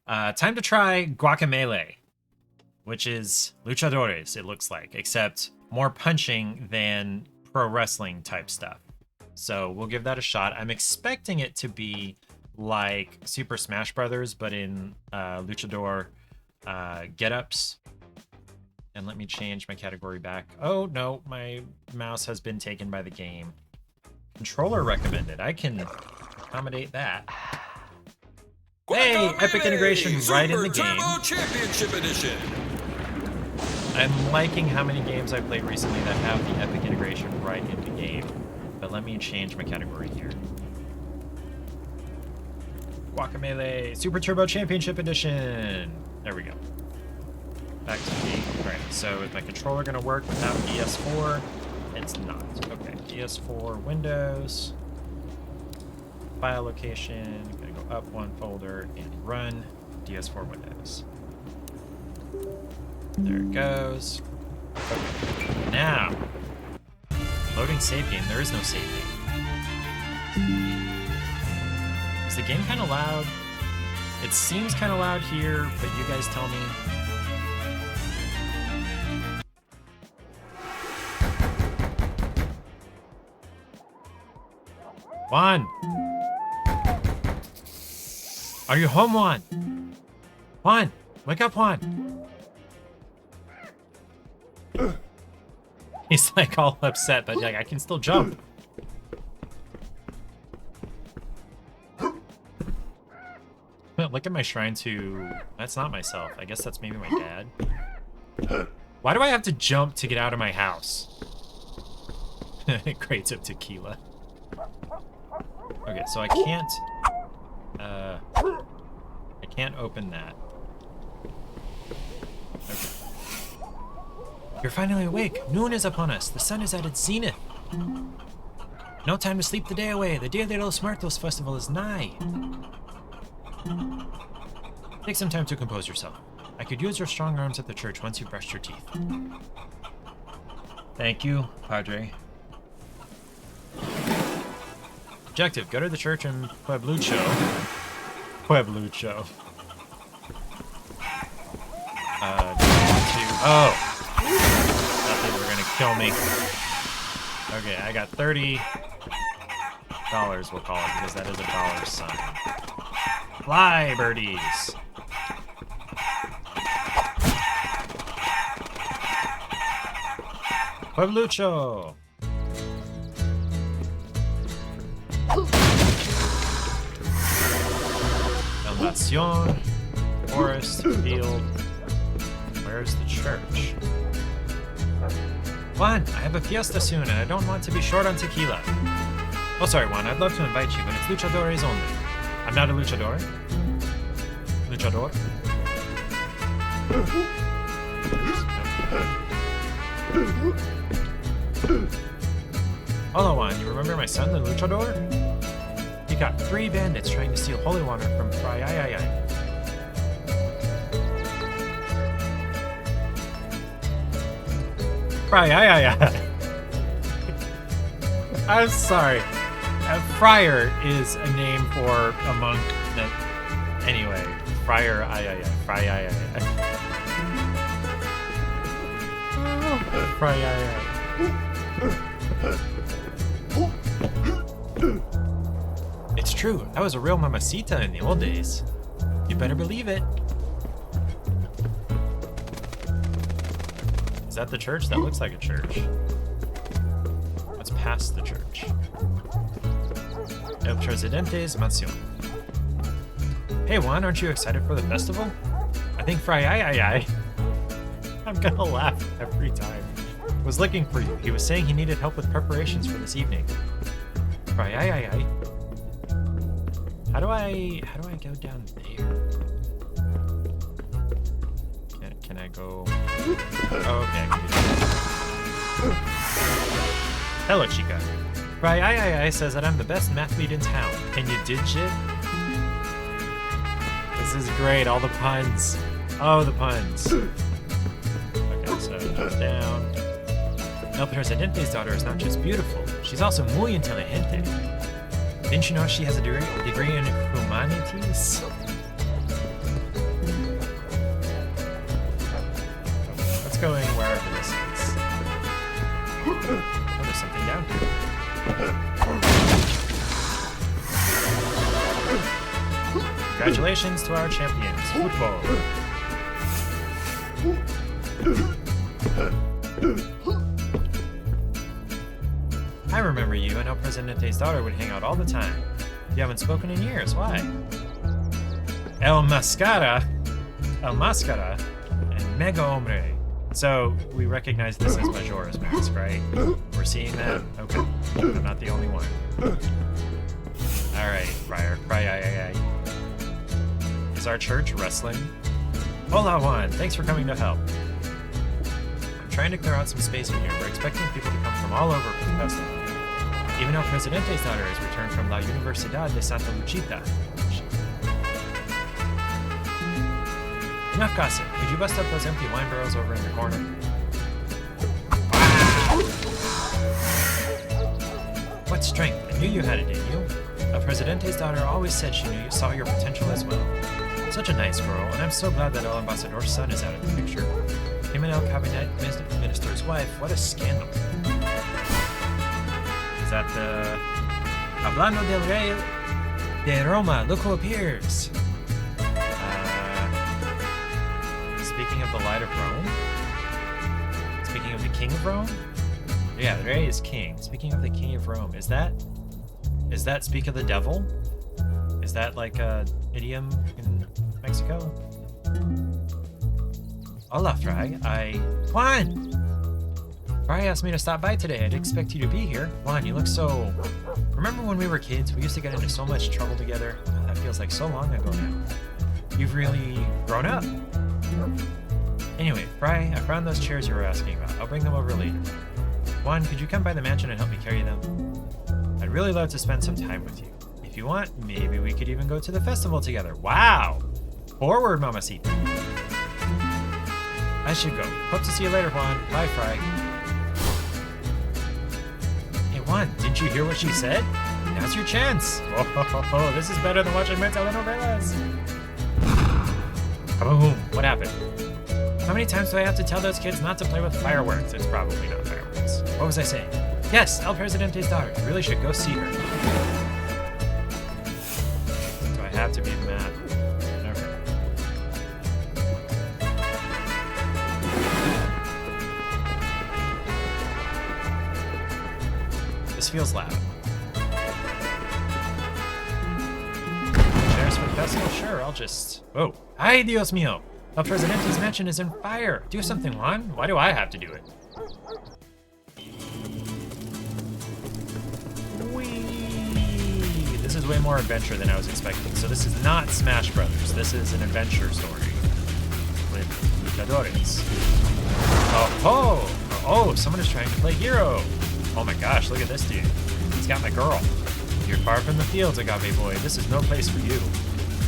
S2: Time to try Guacamelee, which is luchadores, it looks like, except more punching than pro wrestling type stuff. So we'll give that a shot. I'm expecting it to be like Super Smash Brothers, but in luchador get-ups. And let me change my category back. Oh no, my mouse has been taken by the game. Controller recommended. I can accommodate that. Hey, epic integration right in the game.
S7: Turbo Championship Edition.
S2: I'm liking how many games I've played recently that have the epic integration right in the game. But let me change my category here. Guacamelee Super Turbo Championship Edition. There we go. Back to the game. Alright, so is my controller going to work without PS4? It's not. Okay, PS4 Windows. File location. Gonna go up one folder and run DS4 Windows. There it goes. Okay. Now, loading save game. There is no save game. Is the game kind of loud? It seems kind of loud here, but you guys tell me. Juan! Are you home, Juan? Juan! Wake up, Juan! He's like all upset, but like I can still jump. Look at my shrine to... That's not myself. I guess that's maybe my dad. Why do I have to jump to get out of my house? Crates of tequila. Okay, so I can't open that. Okay. You're finally awake. Noon is upon us. The sun is at its zenith. No time to sleep the day away. The Dia de los Muertos festival is nigh. Take some time to compose yourself. I could use your strong arms at the church once you've brushed your teeth. Thank you, Padre. Objective, go to the church in Pueblucho. Oh! Thought they were gonna kill me. Okay, I got $30, we'll call it, because that is a dollar sign. Fly, birdies! Pueblucho! Elmacion, forest, field. Where Where's the church? Juan, I have a fiesta soon and I don't want to be short on tequila. Oh, sorry, Juan, I'd love to invite you, but it's luchadores only. I'm not a luchador. Luchador? Hola, Juan, you remember my son, the luchador? He got 3 bandits trying to steal holy water from Fry Ay. Fry Ay. I'm sorry. Friar is a name for a monk that... Anyway, Friar Ay. Fry Ay. Fry Ay. It's true. I was a real mamacita in the old days. You better believe it. Is that the church? That looks like a church. What's past the church? El Presidente's Mansión. Hey Juan, aren't you excited for the festival? I think Fry Ay. I'm gonna laugh every time. Was looking for you. He was saying he needed help with preparations for this evening. Fry Ay. How do I go down there? Can I go? Oh, okay, I can do that. Hello, Chica. Fry Ay says that I'm the best mathlete in town. And you did shit? This is great, all the puns. Oh, the puns. Okay, so jump down. El Presidente's daughter is not just beautiful, she's also muy inteligente. Didn't you know she has a degree in humanities? Let's go in wherever this is. Oh, there's something down here. Congratulations to our champions, football. I remember you and El Presidente's daughter would hang out all the time. You haven't spoken in years, why? El Mascara, and Mega Hombre. So, we recognize this as Majora's Mask, right? We're seeing that? Okay. I'm not the only one. Alright, Friar. Fry. Is our church wrestling? Hola, Juan. Thanks for coming to help. I'm trying to clear out some space in here. We're expecting people to come from all over for the festival. Even El Presidente's daughter has returned from La Universidad de Santa Lucita. Enough gossip. Could you bust up those empty wine barrels over in the corner? What strength? I knew you had it in you. El Presidente's daughter always said she saw your potential as well. Such a nice girl, and I'm so glad that El Ambassador's son is out of the picture. Him and El Cabinet Minister's wife, what a scandal. Is that the... Hablando del Rey de Roma, look who appears! Speaking of the light of Rome? Speaking of the king of Rome? Yeah, the Rey is king. Speaking of the king of Rome, is that speak of the devil? Is that like a idiom in Mexico? Hola, Fry. Juan! Fry asked me to stop by today. I didn't expect you to be here. Juan, you look so... Remember when we were kids? We used to get into so much trouble together. Oh, that feels like so long ago now. You've really grown up. Anyway, Fry, I found those chairs you were asking about. I'll bring them over later. Juan, could you come by the mansion and help me carry them? I'd really love to spend some time with you. If you want, maybe we could even go to the festival together. Wow! Forward, Mamacita. I should go. Hope to see you later, Juan. Bye, Fry. Hey, Juan, didn't you hear what she said? Now's your chance. Oh, this is better than watching my telenovelas. Kaboom! What happened? How many times do I have to tell those kids not to play with fireworks? It's probably not fireworks. What was I saying? Yes, El Presidente's daughter. You really should go see her. Do I have to be mad? Okay. This feels loud. Chairs for the festival? Sure, I'll just... Oh. Ay, Dios mío. El Presidente's mansion is on fire. Do something, Juan. Why do I have to do it? Whee! This is way more adventure than I was expecting. So this is not Smash Brothers. This is an adventure story with luchadores. Oh, someone is trying to play hero. Oh my gosh, look at this dude. He's got my girl. You're far from the fields, Agave boy. This is no place for you.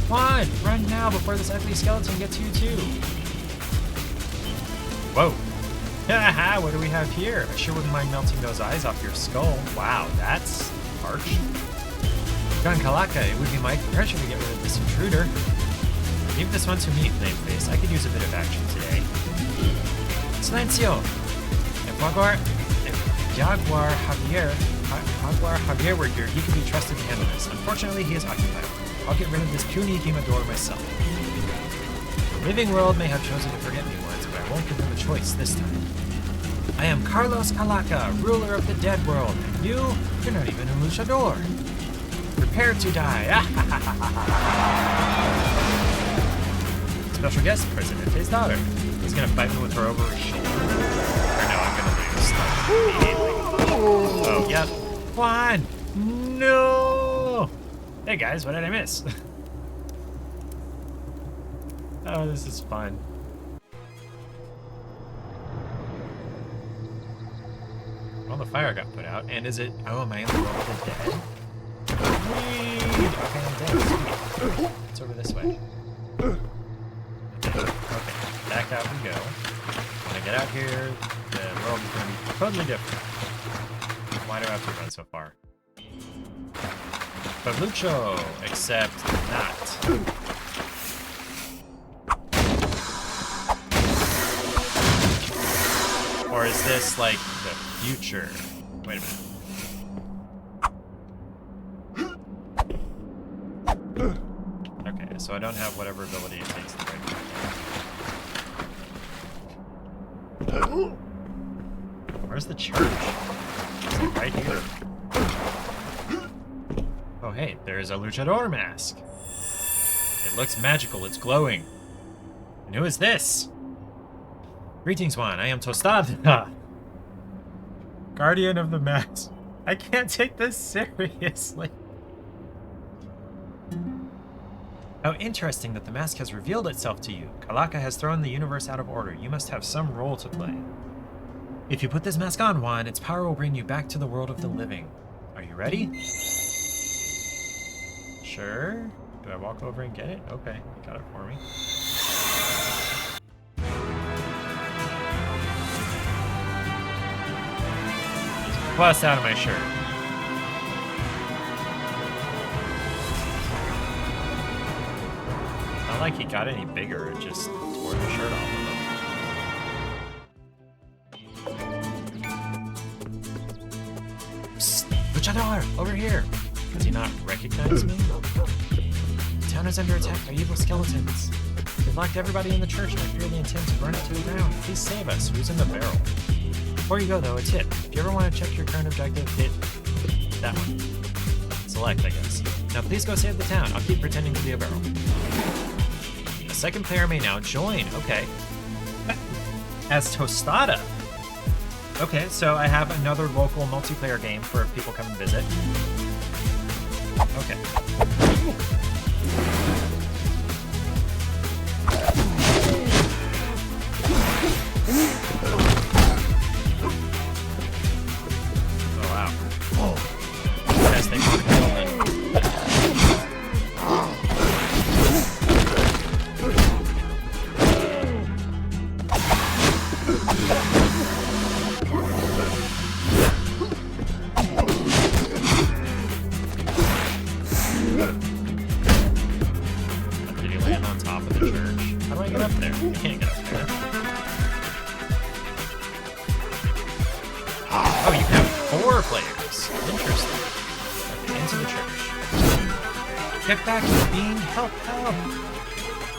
S2: Juan, run now before this ugly skeleton gets you too. Whoa. Haha, what do we have here? I sure wouldn't mind melting those eyes off your skull. Wow, that's harsh. Don Kalaka, it would be my pleasure to get rid of this intruder. Leave this one to me, Flameface. I could use a bit of action today. Silencio! If Jaguar Javier were here, he could be trusted to handle this. Unfortunately, he is occupied. I'll get rid of this puny Gimador myself. The living world may have chosen to forget me once, but I won't give them a choice this time. I am Carlos Calaca, ruler of the dead world, and you're not even a luchador. Prepare to die. Special guest, Presidente's daughter. He's gonna fight me with her over his shoulder. Or no, I'm gonna lose. Oh, yep. Juan! No! Hey guys, what did I miss? Oh, this is fun. Well, the fire got put out, and is it... Oh, am I in the world of the dead? Whee! Okay, I'm dead. Sweet. It's over this way. Okay, back out we go. When I get out here, the world is going to be totally different. Why do I have to run so far? Palucho, except not. Or is this like the future? Wait a minute. Okay, so I don't have whatever ability it takes to break that. Where's the church? Is it right here? Oh hey, there's a luchador mask. It looks magical, it's glowing. And who is this? Greetings, Juan. I am Tostada, guardian of the mask. I can't take this seriously. How interesting that the mask has revealed itself to you. Kalaka has thrown the universe out of order. You must have some role to play. If you put this mask on, Juan, its power will bring you back to the world of the living. Are you ready? Sure. Do I walk over and get it? Okay, you got it for me. Just bust out of my shirt. Not like he got any bigger, it just tore the shirt off of him. Psst! Luchador! Over here! Does he not recognize me? The town is under attack by evil skeletons. They've locked everybody in the church and I fear they intend to burn it to the ground. Please save us. Who's in the barrel? Before you go, though, a tip. If you ever want to check your current objective, hit that one. Select, I guess. Now please go save the town. I'll keep pretending to be a barrel. A second player may now join. Okay. As Tostada. Okay, so I have another local multiplayer game for if people come and visit. Okay. Oh, wow. Best thing for the Did he land on top of the church? How do I get up there? I can't get up there. Oh, you have 4 players. Interesting. Okay, into the church. Get back, you fiend! Help, help!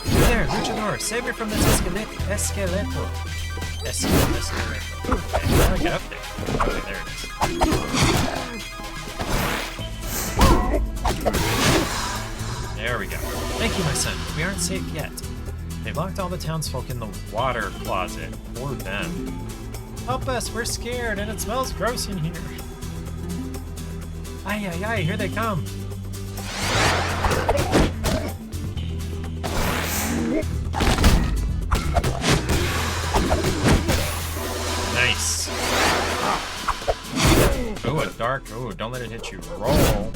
S2: You there, luchador! Save me from this esqueleto. Esqueleto. Okay, how do I get up there? Okay, there it is. There we go. Thank you, my son. We aren't safe yet. They've locked all the townsfolk in the water closet. Poor them. Help us, we're scared, and it smells gross in here. Ay, ay, ay, here they come. Nice. Oh, a dark. Oh, don't let it hit you. Roll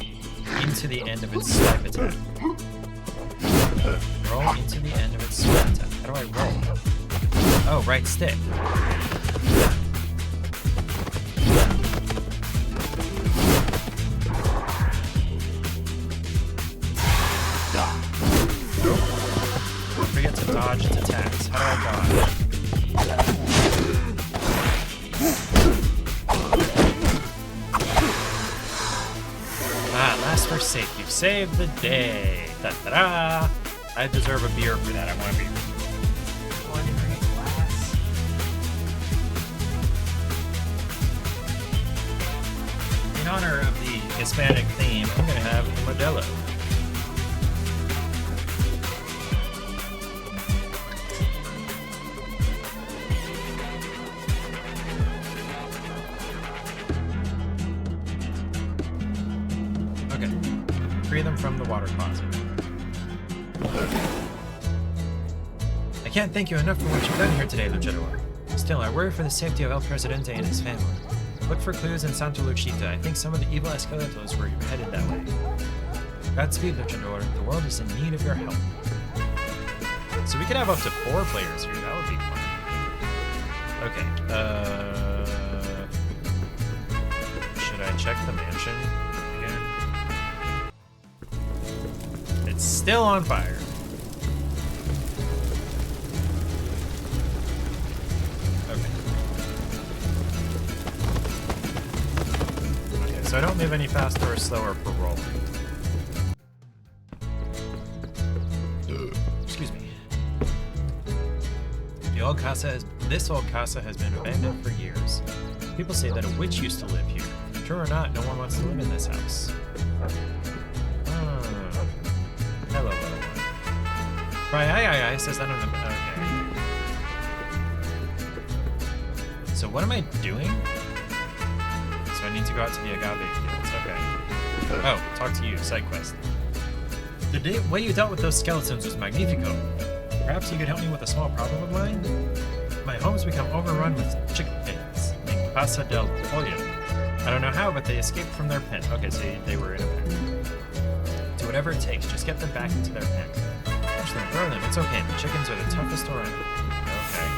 S2: into the end of its swipe attack. Roll into the end of its swipe attack. How do I roll? Oh, right stick. Don't forget to dodge its attacks. How do I dodge? Ah, last for safe. You've saved the day. Da-da-da! I deserve a beer for that. I want a beer. One great glass. In honor of the Hispanic theme, I'm gonna have a Modelo. Okay. Free them from the water closet. I can't thank you enough for what you've done here today, Luchador. Still, I worry for the safety of El Presidente and his family. Look for clues in Santa Luchita. I think some of the evil escalatos were headed that way. Godspeed, Luchador. The world is in need of your help. So we could have up to 4 players here. That would be fun. Okay. Should I check the mansion again? It's still on fire. Okay, so I don't move any faster or slower for rolling. Excuse me. This old casa has been abandoned for years. People say that a witch used to live here. True or not, no one wants to live in this house. Hello, little one. Right, aye, says that on the... Okay. So what am I doing? So I need to go out to the agave fields. Okay. Oh, talk to you. Side quest. The way you dealt with those skeletons was magnifico. Perhaps you could help me with a small problem of mine? My home's become overrun with chickens in Casa del Pollo. I don't know how, but they escaped from their pen. Okay, so they were in a pen. Do whatever it takes. Just get them back into their pen. Push them, throw them. It's okay. The chickens are the toughest around. Okay.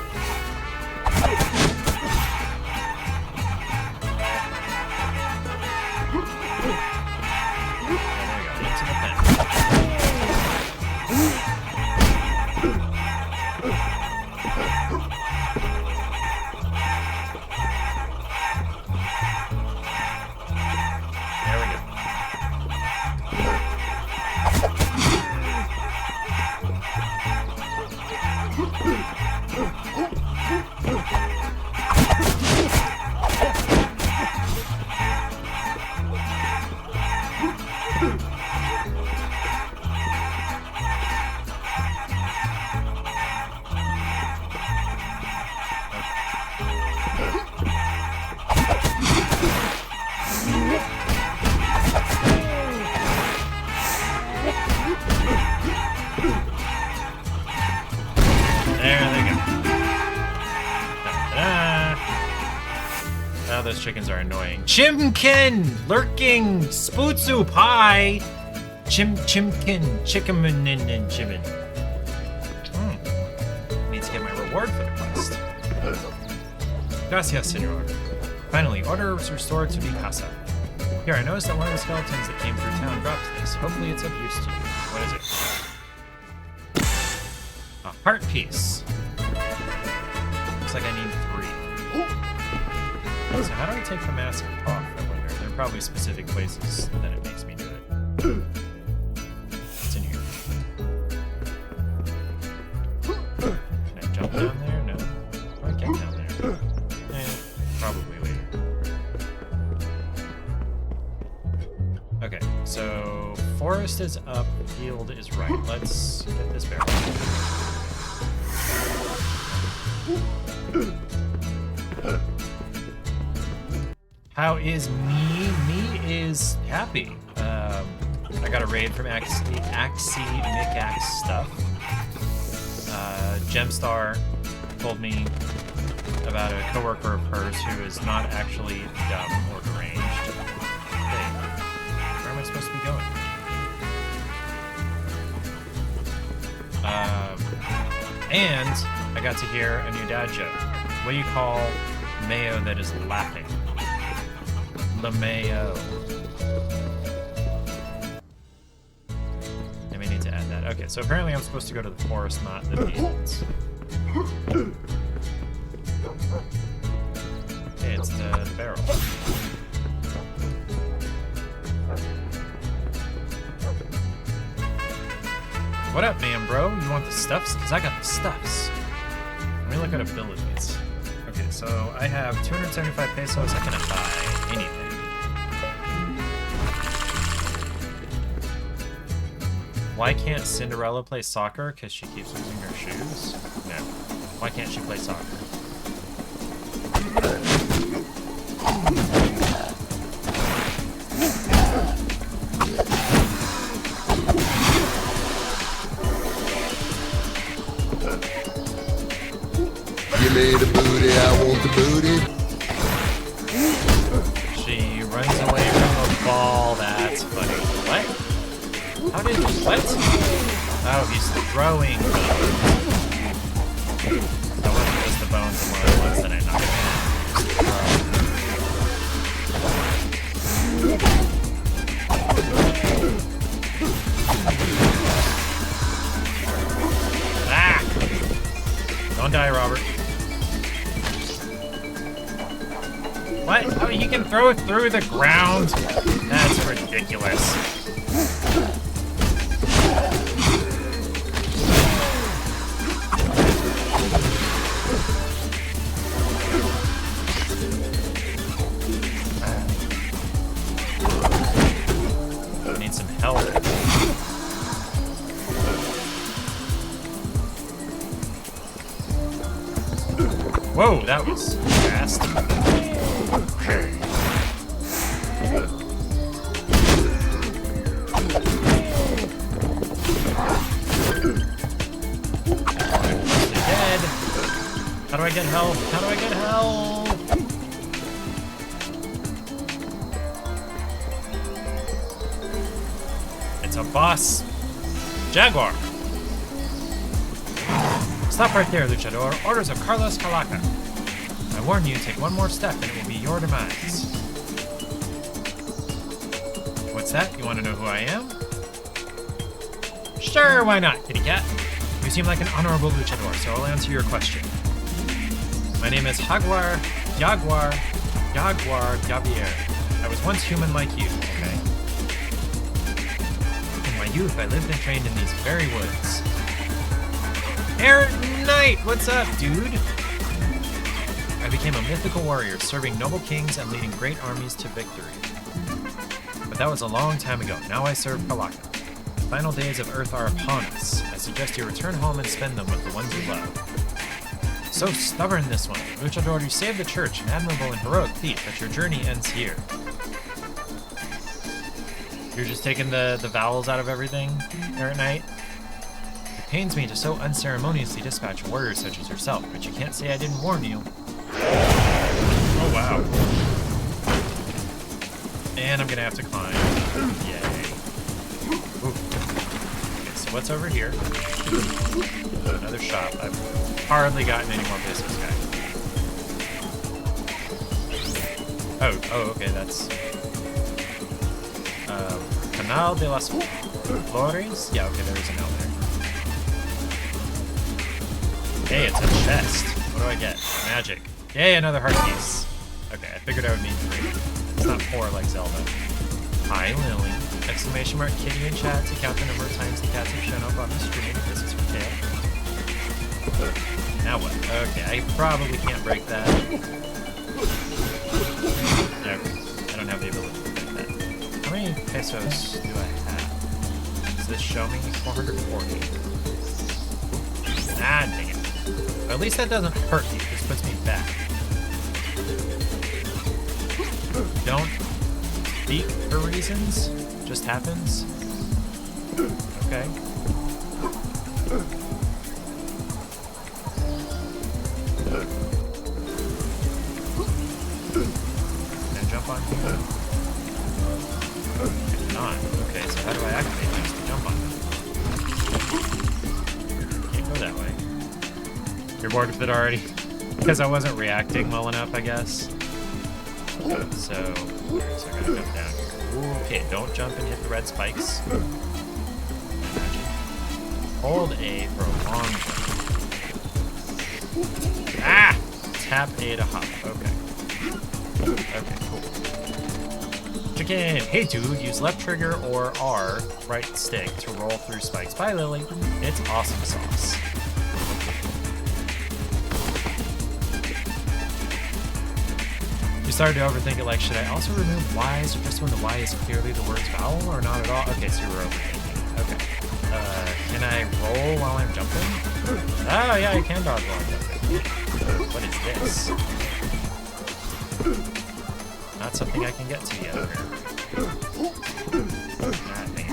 S2: Those chickens are annoying. Chimkin! Lurking! Spootsu pie! Chimkin! Chickaman and chimin. Need to get my reward for the quest. Gracias, senor. Finally, order was restored to the casa. Here, I noticed that one of the skeletons that came through town dropped this. Hopefully it's of use to you. What is it? A heart piece. Looks like I need 3. So how do I take the mask off, I wonder? There are probably specific places that it makes me do it. What's in here? Can I jump down there? No. Oh, I can't down there. Probably later. Okay, so forest is up, field is right. Let's get this barrel. How is me? Me is happy. I got a raid from Mikax stuff. Gemstar told me about a coworker of hers who is not actually dumb or deranged. Hey, where am I supposed to be going? And I got to hear a new dad joke. What do you call mayo that is laughing? LeMayo. I may need to add that. Okay, so apparently I'm supposed to go to the forest, not the fields. Okay, it's the barrel. What up, man, bro? You want the stuffs? Because I got the stuffs. Let me look at abilities. Okay, so I have 275 pesos. I cannot buy anything. Why can't Cinderella play soccer? Because she keeps losing her shoes? No. Why can't she play soccer?
S3: Give me the booty, I want the booty.
S2: She runs away from the ball. That's funny. What? How did he? What? Oh, he's throwing bones. That wasn't just the bones and what it was that I knocked him. Ah! Don't die, Robert. What? Oh, he can throw it through the ground? That's ridiculous. I need some help. Whoa, that was fast. Dead. How do I get help? How do I get help? It's a boss. Jaguar. Stop right there, luchador. Orders of Carlos Calaca. I warn you, take one more step and it will be your demise. What's that? You want to know who I am? Sure, why not, kitty cat? You seem like an honorable luchador, so I'll answer your question. My name is Jaguar Javier. I was once human like you, okay? In my youth, I lived and trained in these very woods. Aaron Knight, what's up, dude? I became a mythical warrior, serving noble kings and leading great armies to victory. But that was a long time ago. Now I serve Calaca. The final days of Earth are upon us. I suggest you return home and spend them with the ones you love. So stubborn, this one. Luchador, you saved the church, an admirable and heroic feat, but your journey ends here. You're just taking the vowels out of everything, Aaron Knight? It pains me to so unceremoniously dispatch a warrior such as yourself, but you can't say I didn't warn you. Oh, wow. And I'm gonna have to climb. Yay. Ooh. Okay, so what's over here? Another shop. I've hardly gotten any more business, guy. Oh, okay, that's... Canal de las Flores? Yeah, okay, there is an L there. Hey, it's a chest. What do I get? Magic. Yay, another heart piece. Okay, I figured I would need 3. It's not 4 like Zelda. Hi, Lily. Exclamation mark kitty in chat to count the number of times the cats have shown up on the screen. This is for Tail. Now what? Okay, I probably can't break that. No, I don't have the ability to break that. How many pesos do I have? Does this show me 440? Ah, dang it. But at least that doesn't hurt me. This puts me back. don't speak for reasons. Just happens. Okay. Can I jump on here? I cannot. Okay, so how do I activate this to jump on them? Can't go that way. You're bored with it already? Because I wasn't reacting well enough, I guess. So I gotta jump down here. Ooh, okay, don't jump and hit the red spikes. Hold A for a long jump. Ah! Tap A to hop. Okay. Okay, cool. Chicken! Hey dude, use left trigger or R, right stick, to roll through spikes. Bye, Lily. It's awesome sauce. You started to overthink it like, should I also remove Y's just when the Y is clearly the word's vowel or not at all? Okay, so you were overthinking. Okay. Can I roll while I'm jumping? Oh, yeah, I can dodge while I'm jumping. What is this? Not something I can get to yet, apparently. Ah, dang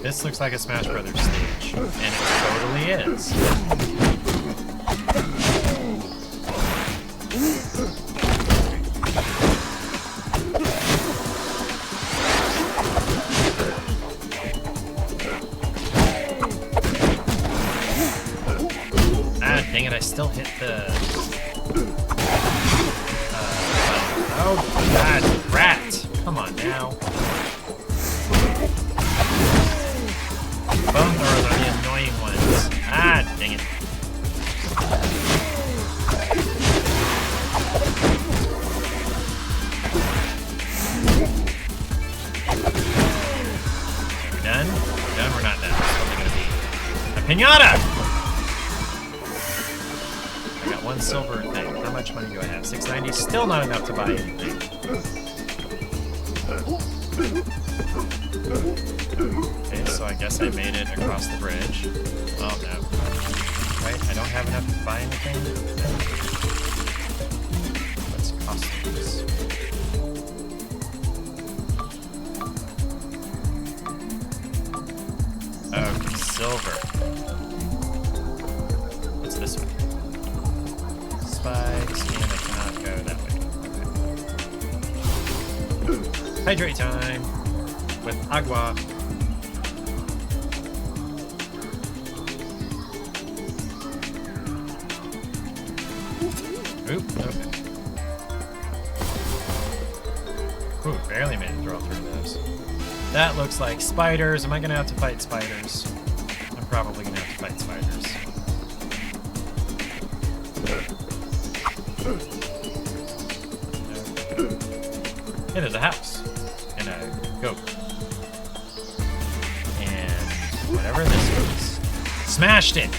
S2: This looks like a Smash Brothers stage, and it totally is. Ah, dang it, I still hit the... oh, God, rat! Come on now. Bone throwers are the annoying ones. Ah, dang it. Are we done? We're done? We're not done. It's only gonna be a pinata! I got one silver thing. How much money do I have? $6.90. Still not enough to buy anything. Okay, so I guess I made it across the bridge. Oh no. Right, I don't have enough to buy anything. What's costumes? Okay, silver. What's this one? Spikes, and I cannot go that way. Okay. Hydrate time with agua. Oop, okay. Ooh, barely made it through all three of those. That looks like spiders. Am I gonna have to fight spiders? I'm probably gonna have to fight spiders. Hey, there's a house. And a goat. And whatever this is. Smashed it!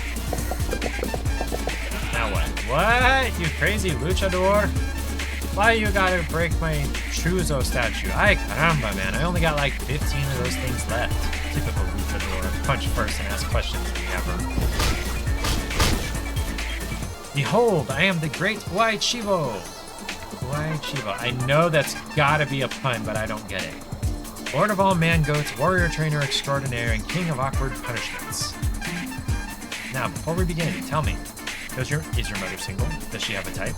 S2: Now what? What? You crazy luchador? Why you gotta break my Chuzo statue? Ay caramba, man. I only got like 15 of those things left. Typical luchador. Punch first and ask questions if you have them. Behold, I am the great White Chivo. White Chivo. I know that's gotta be a pun, but I don't get it. Lord of all man-goats, warrior trainer extraordinaire, and king of awkward punishments. Now, before we begin, tell me, is your mother single? Does she have a type?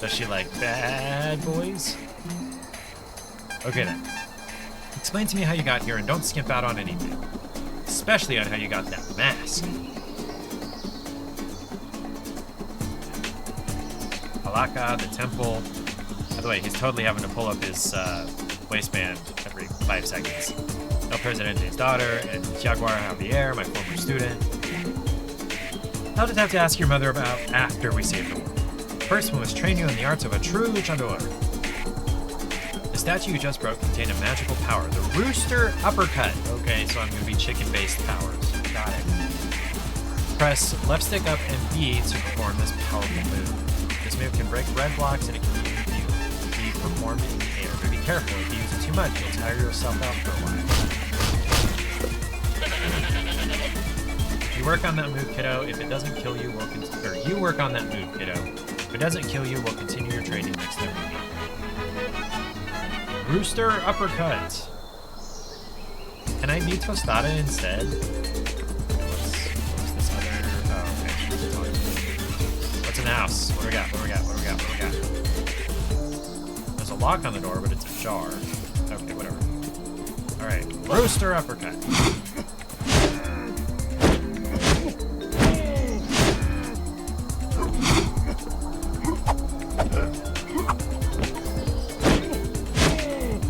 S2: Does she like bad boys? Okay then. Explain to me how you got here and don't skimp out on anything. Especially on how you got that mask. Palaka, the temple. By the way, he's totally having to pull up his waistband every 5 seconds. El Presidente's daughter, and Jaguar Javier, my former student. I'll just have to ask your mother about after we save the world. First one was train you in the arts of a true luchador. The statue you just broke contained a magical power, the Rooster Uppercut. Okay, so I'm going to be chicken-based powers. Got it. Press left stick up and B to perform this powerful move. This move can break red blocks and it can be performed in the air. But be careful, if you use it too much, you'll tire yourself out for a while. If you work on that move, kiddo, if it doesn't kill you, we'll continue. Or you work on that move, kiddo. If it doesn't kill you, we'll continue your training next time we meet. Rooster uppercut. Can I be Tostada instead? What's this other? Oh, okay. What's in the house? What do we got? What do we got? What do we got? What do we got? There's a lock on the door, but it's ajar. Okay, whatever. All right, rooster uppercut.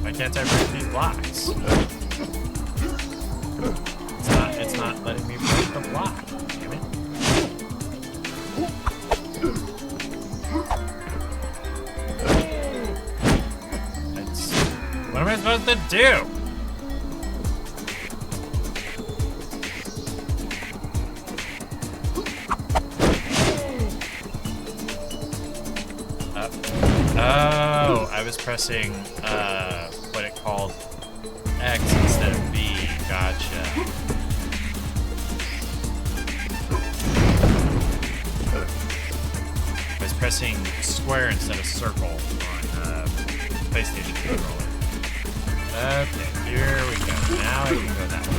S2: Why can't I break these blocks? It's not letting me break the block. Damn it. What am I supposed to do? Oh, I was pressing what it called X instead of B. Gotcha. I was pressing square instead of circle on PlayStation controller. Okay, here we go. Now I can go that way.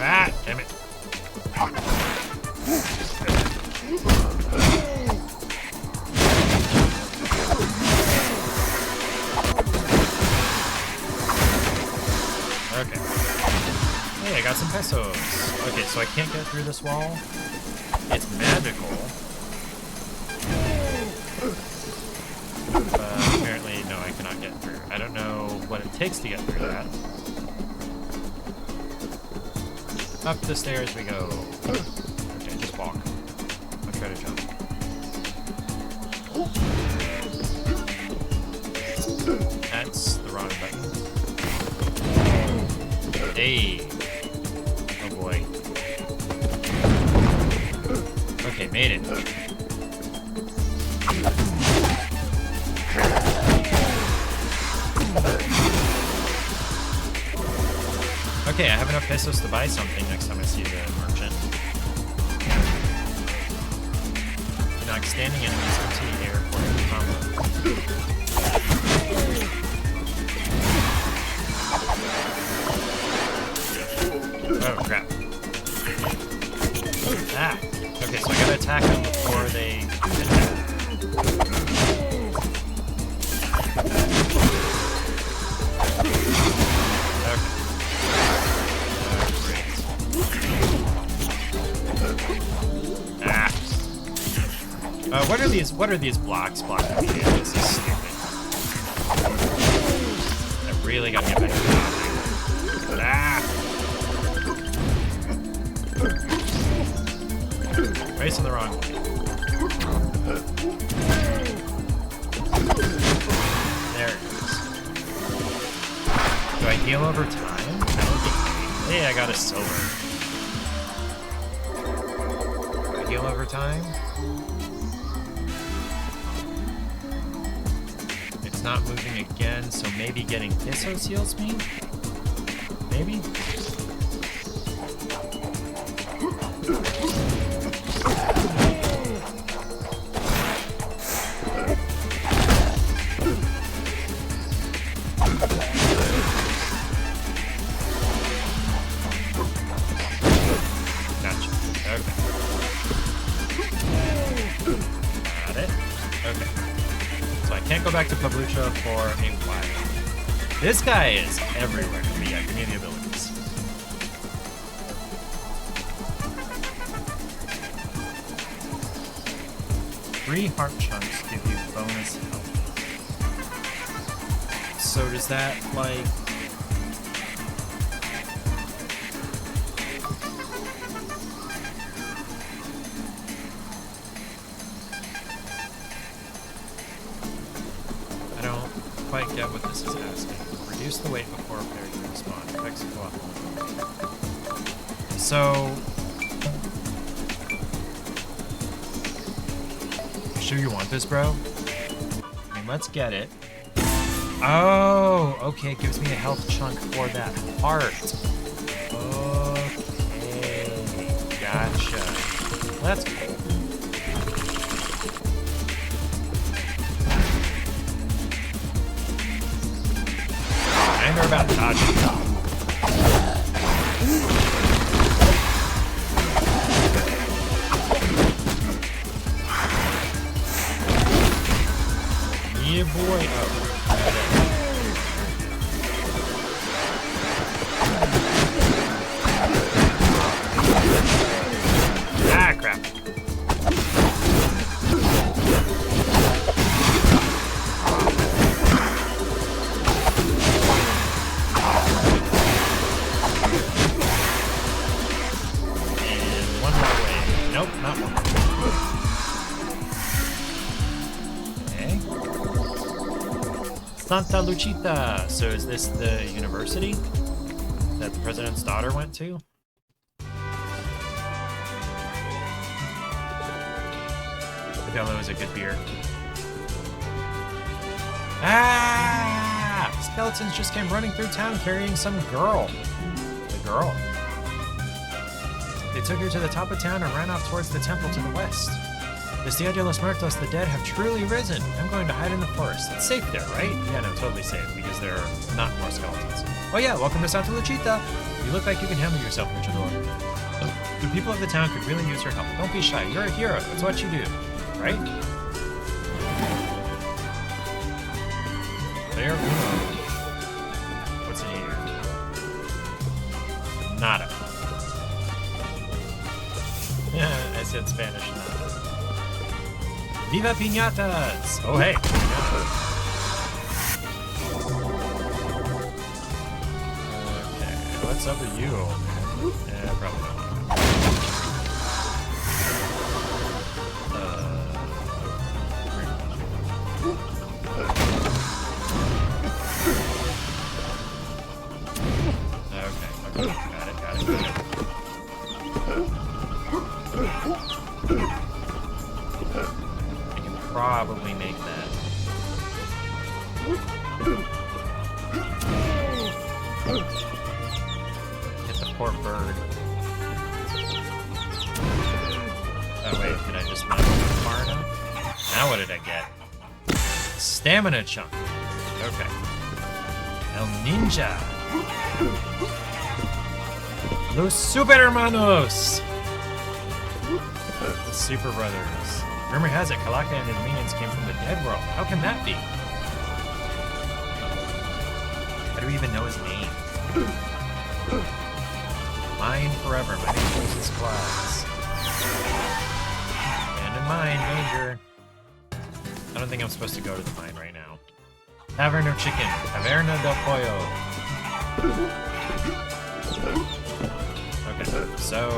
S2: Ah, damn it. Okay. Hey, I got some pesos. Okay, so I can't get through this wall. It's magical. Apparently, no, I cannot get through. I don't know what it takes to get through that. Up the stairs we go. Okay, just walk. I'll try to jump. That's the wrong button. Hey. Oh boy. Okay, made it. Okay, I have enough pesos to buy something next time I see the merchant. Knock standing enemies into the air for a combo. Oh crap. Ah! Okay, so I gotta attack them before they attack. What are these blocks blocking me? This is stupid. I really gotta get back to dodging. Ah! Facing the wrong way. There it goes. Do I heal over time? Hey, I got a silver. Do I heal over time? Not moving again, so maybe getting pesos heals me? Maybe? Gotcha. Okay. Got it. Okay. So I can't go back to Pablucha for a while. This guy is everywhere. But yeah, give me the abilities. Three heart chunks give you bonus health. So does that, like... quite get what this is asking. Reduce the weight before preparing to respawn. Effects of waffle. So sure you want this, bro? I mean, let's get it. Oh, okay, it gives me a health chunk for that heart. Okay, gotcha. That's cool. And they're about to dodge it. Yeah, boy. Oh. Ah, crap. And one more wave. Nope, not one more. Okay. Santa Lucita. So is this the university that the president's daughter went to? Modelo is a good beer. Ah! Skeletons just came running through town carrying some girl. The girl. They took her to the top of town and ran off towards the temple to the west. The Dia de los Muertos, the dead, have truly risen. I'm going to hide in the forest. It's safe there, right? Yeah, no, totally safe, because there are not more skeletons. Oh yeah, welcome to Santa Lucita. You look like you can handle yourself, Luchador. The people of the town could really use your help. Don't be shy. You're a hero. It's what you do. Right? There we go. What's in here? Nada. Yeah, I said Spanish, nada. Viva piñatas! Oh, hey. Okay, what's up with you, old man? Yeah, probably not. Okay, got it. I can probably make that. Hit the poor bird. Oh wait, did I just not go far enough? Now what did I get? Stamina chunk. Okay. El Ninja. Los Super Hermanos! The Super Brothers. Rumor has it Kalaka and his minions came from the dead world. How can that be? How do we even know his name? Mine forever. My name is his class. And in mine, danger. I don't think I'm supposed to go to the mine right now. Tavern of Chicken. Taverna del Pollo. Okay, so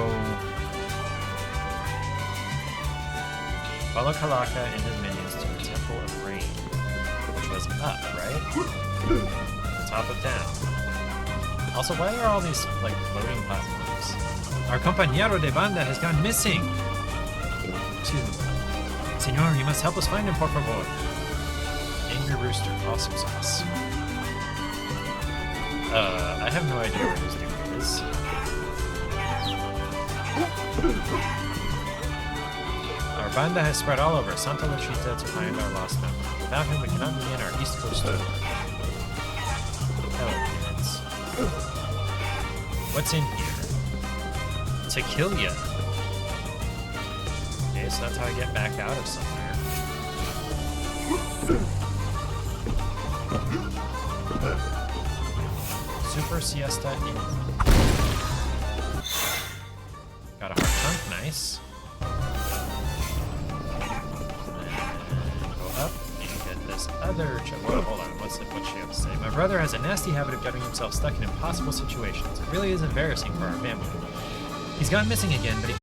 S2: follow Kalaka and his minions to the Temple of Rain, which was up, right? The top of town. Also, why are all these, like, floating platforms? Our compañero de banda has gone missing! Senor, you must help us find him, por favor. Angry Rooster, awesome sauce. I have no idea where this dude is. Our banda has spread all over Santa Lucita to find our lost member. Without him, we cannot begin our East Coast tour. Hello, kids. What's in here? To kill ya. Okay, so that's how I get back out of somewhere. Super Siesta Inn. Got a heart chunk, nice. Go up and get this other chunk. Whoa, hold on, what's she have to say? My brother has a nasty habit of getting himself stuck in impossible situations. It really is embarrassing for our family. He's gone missing again, but he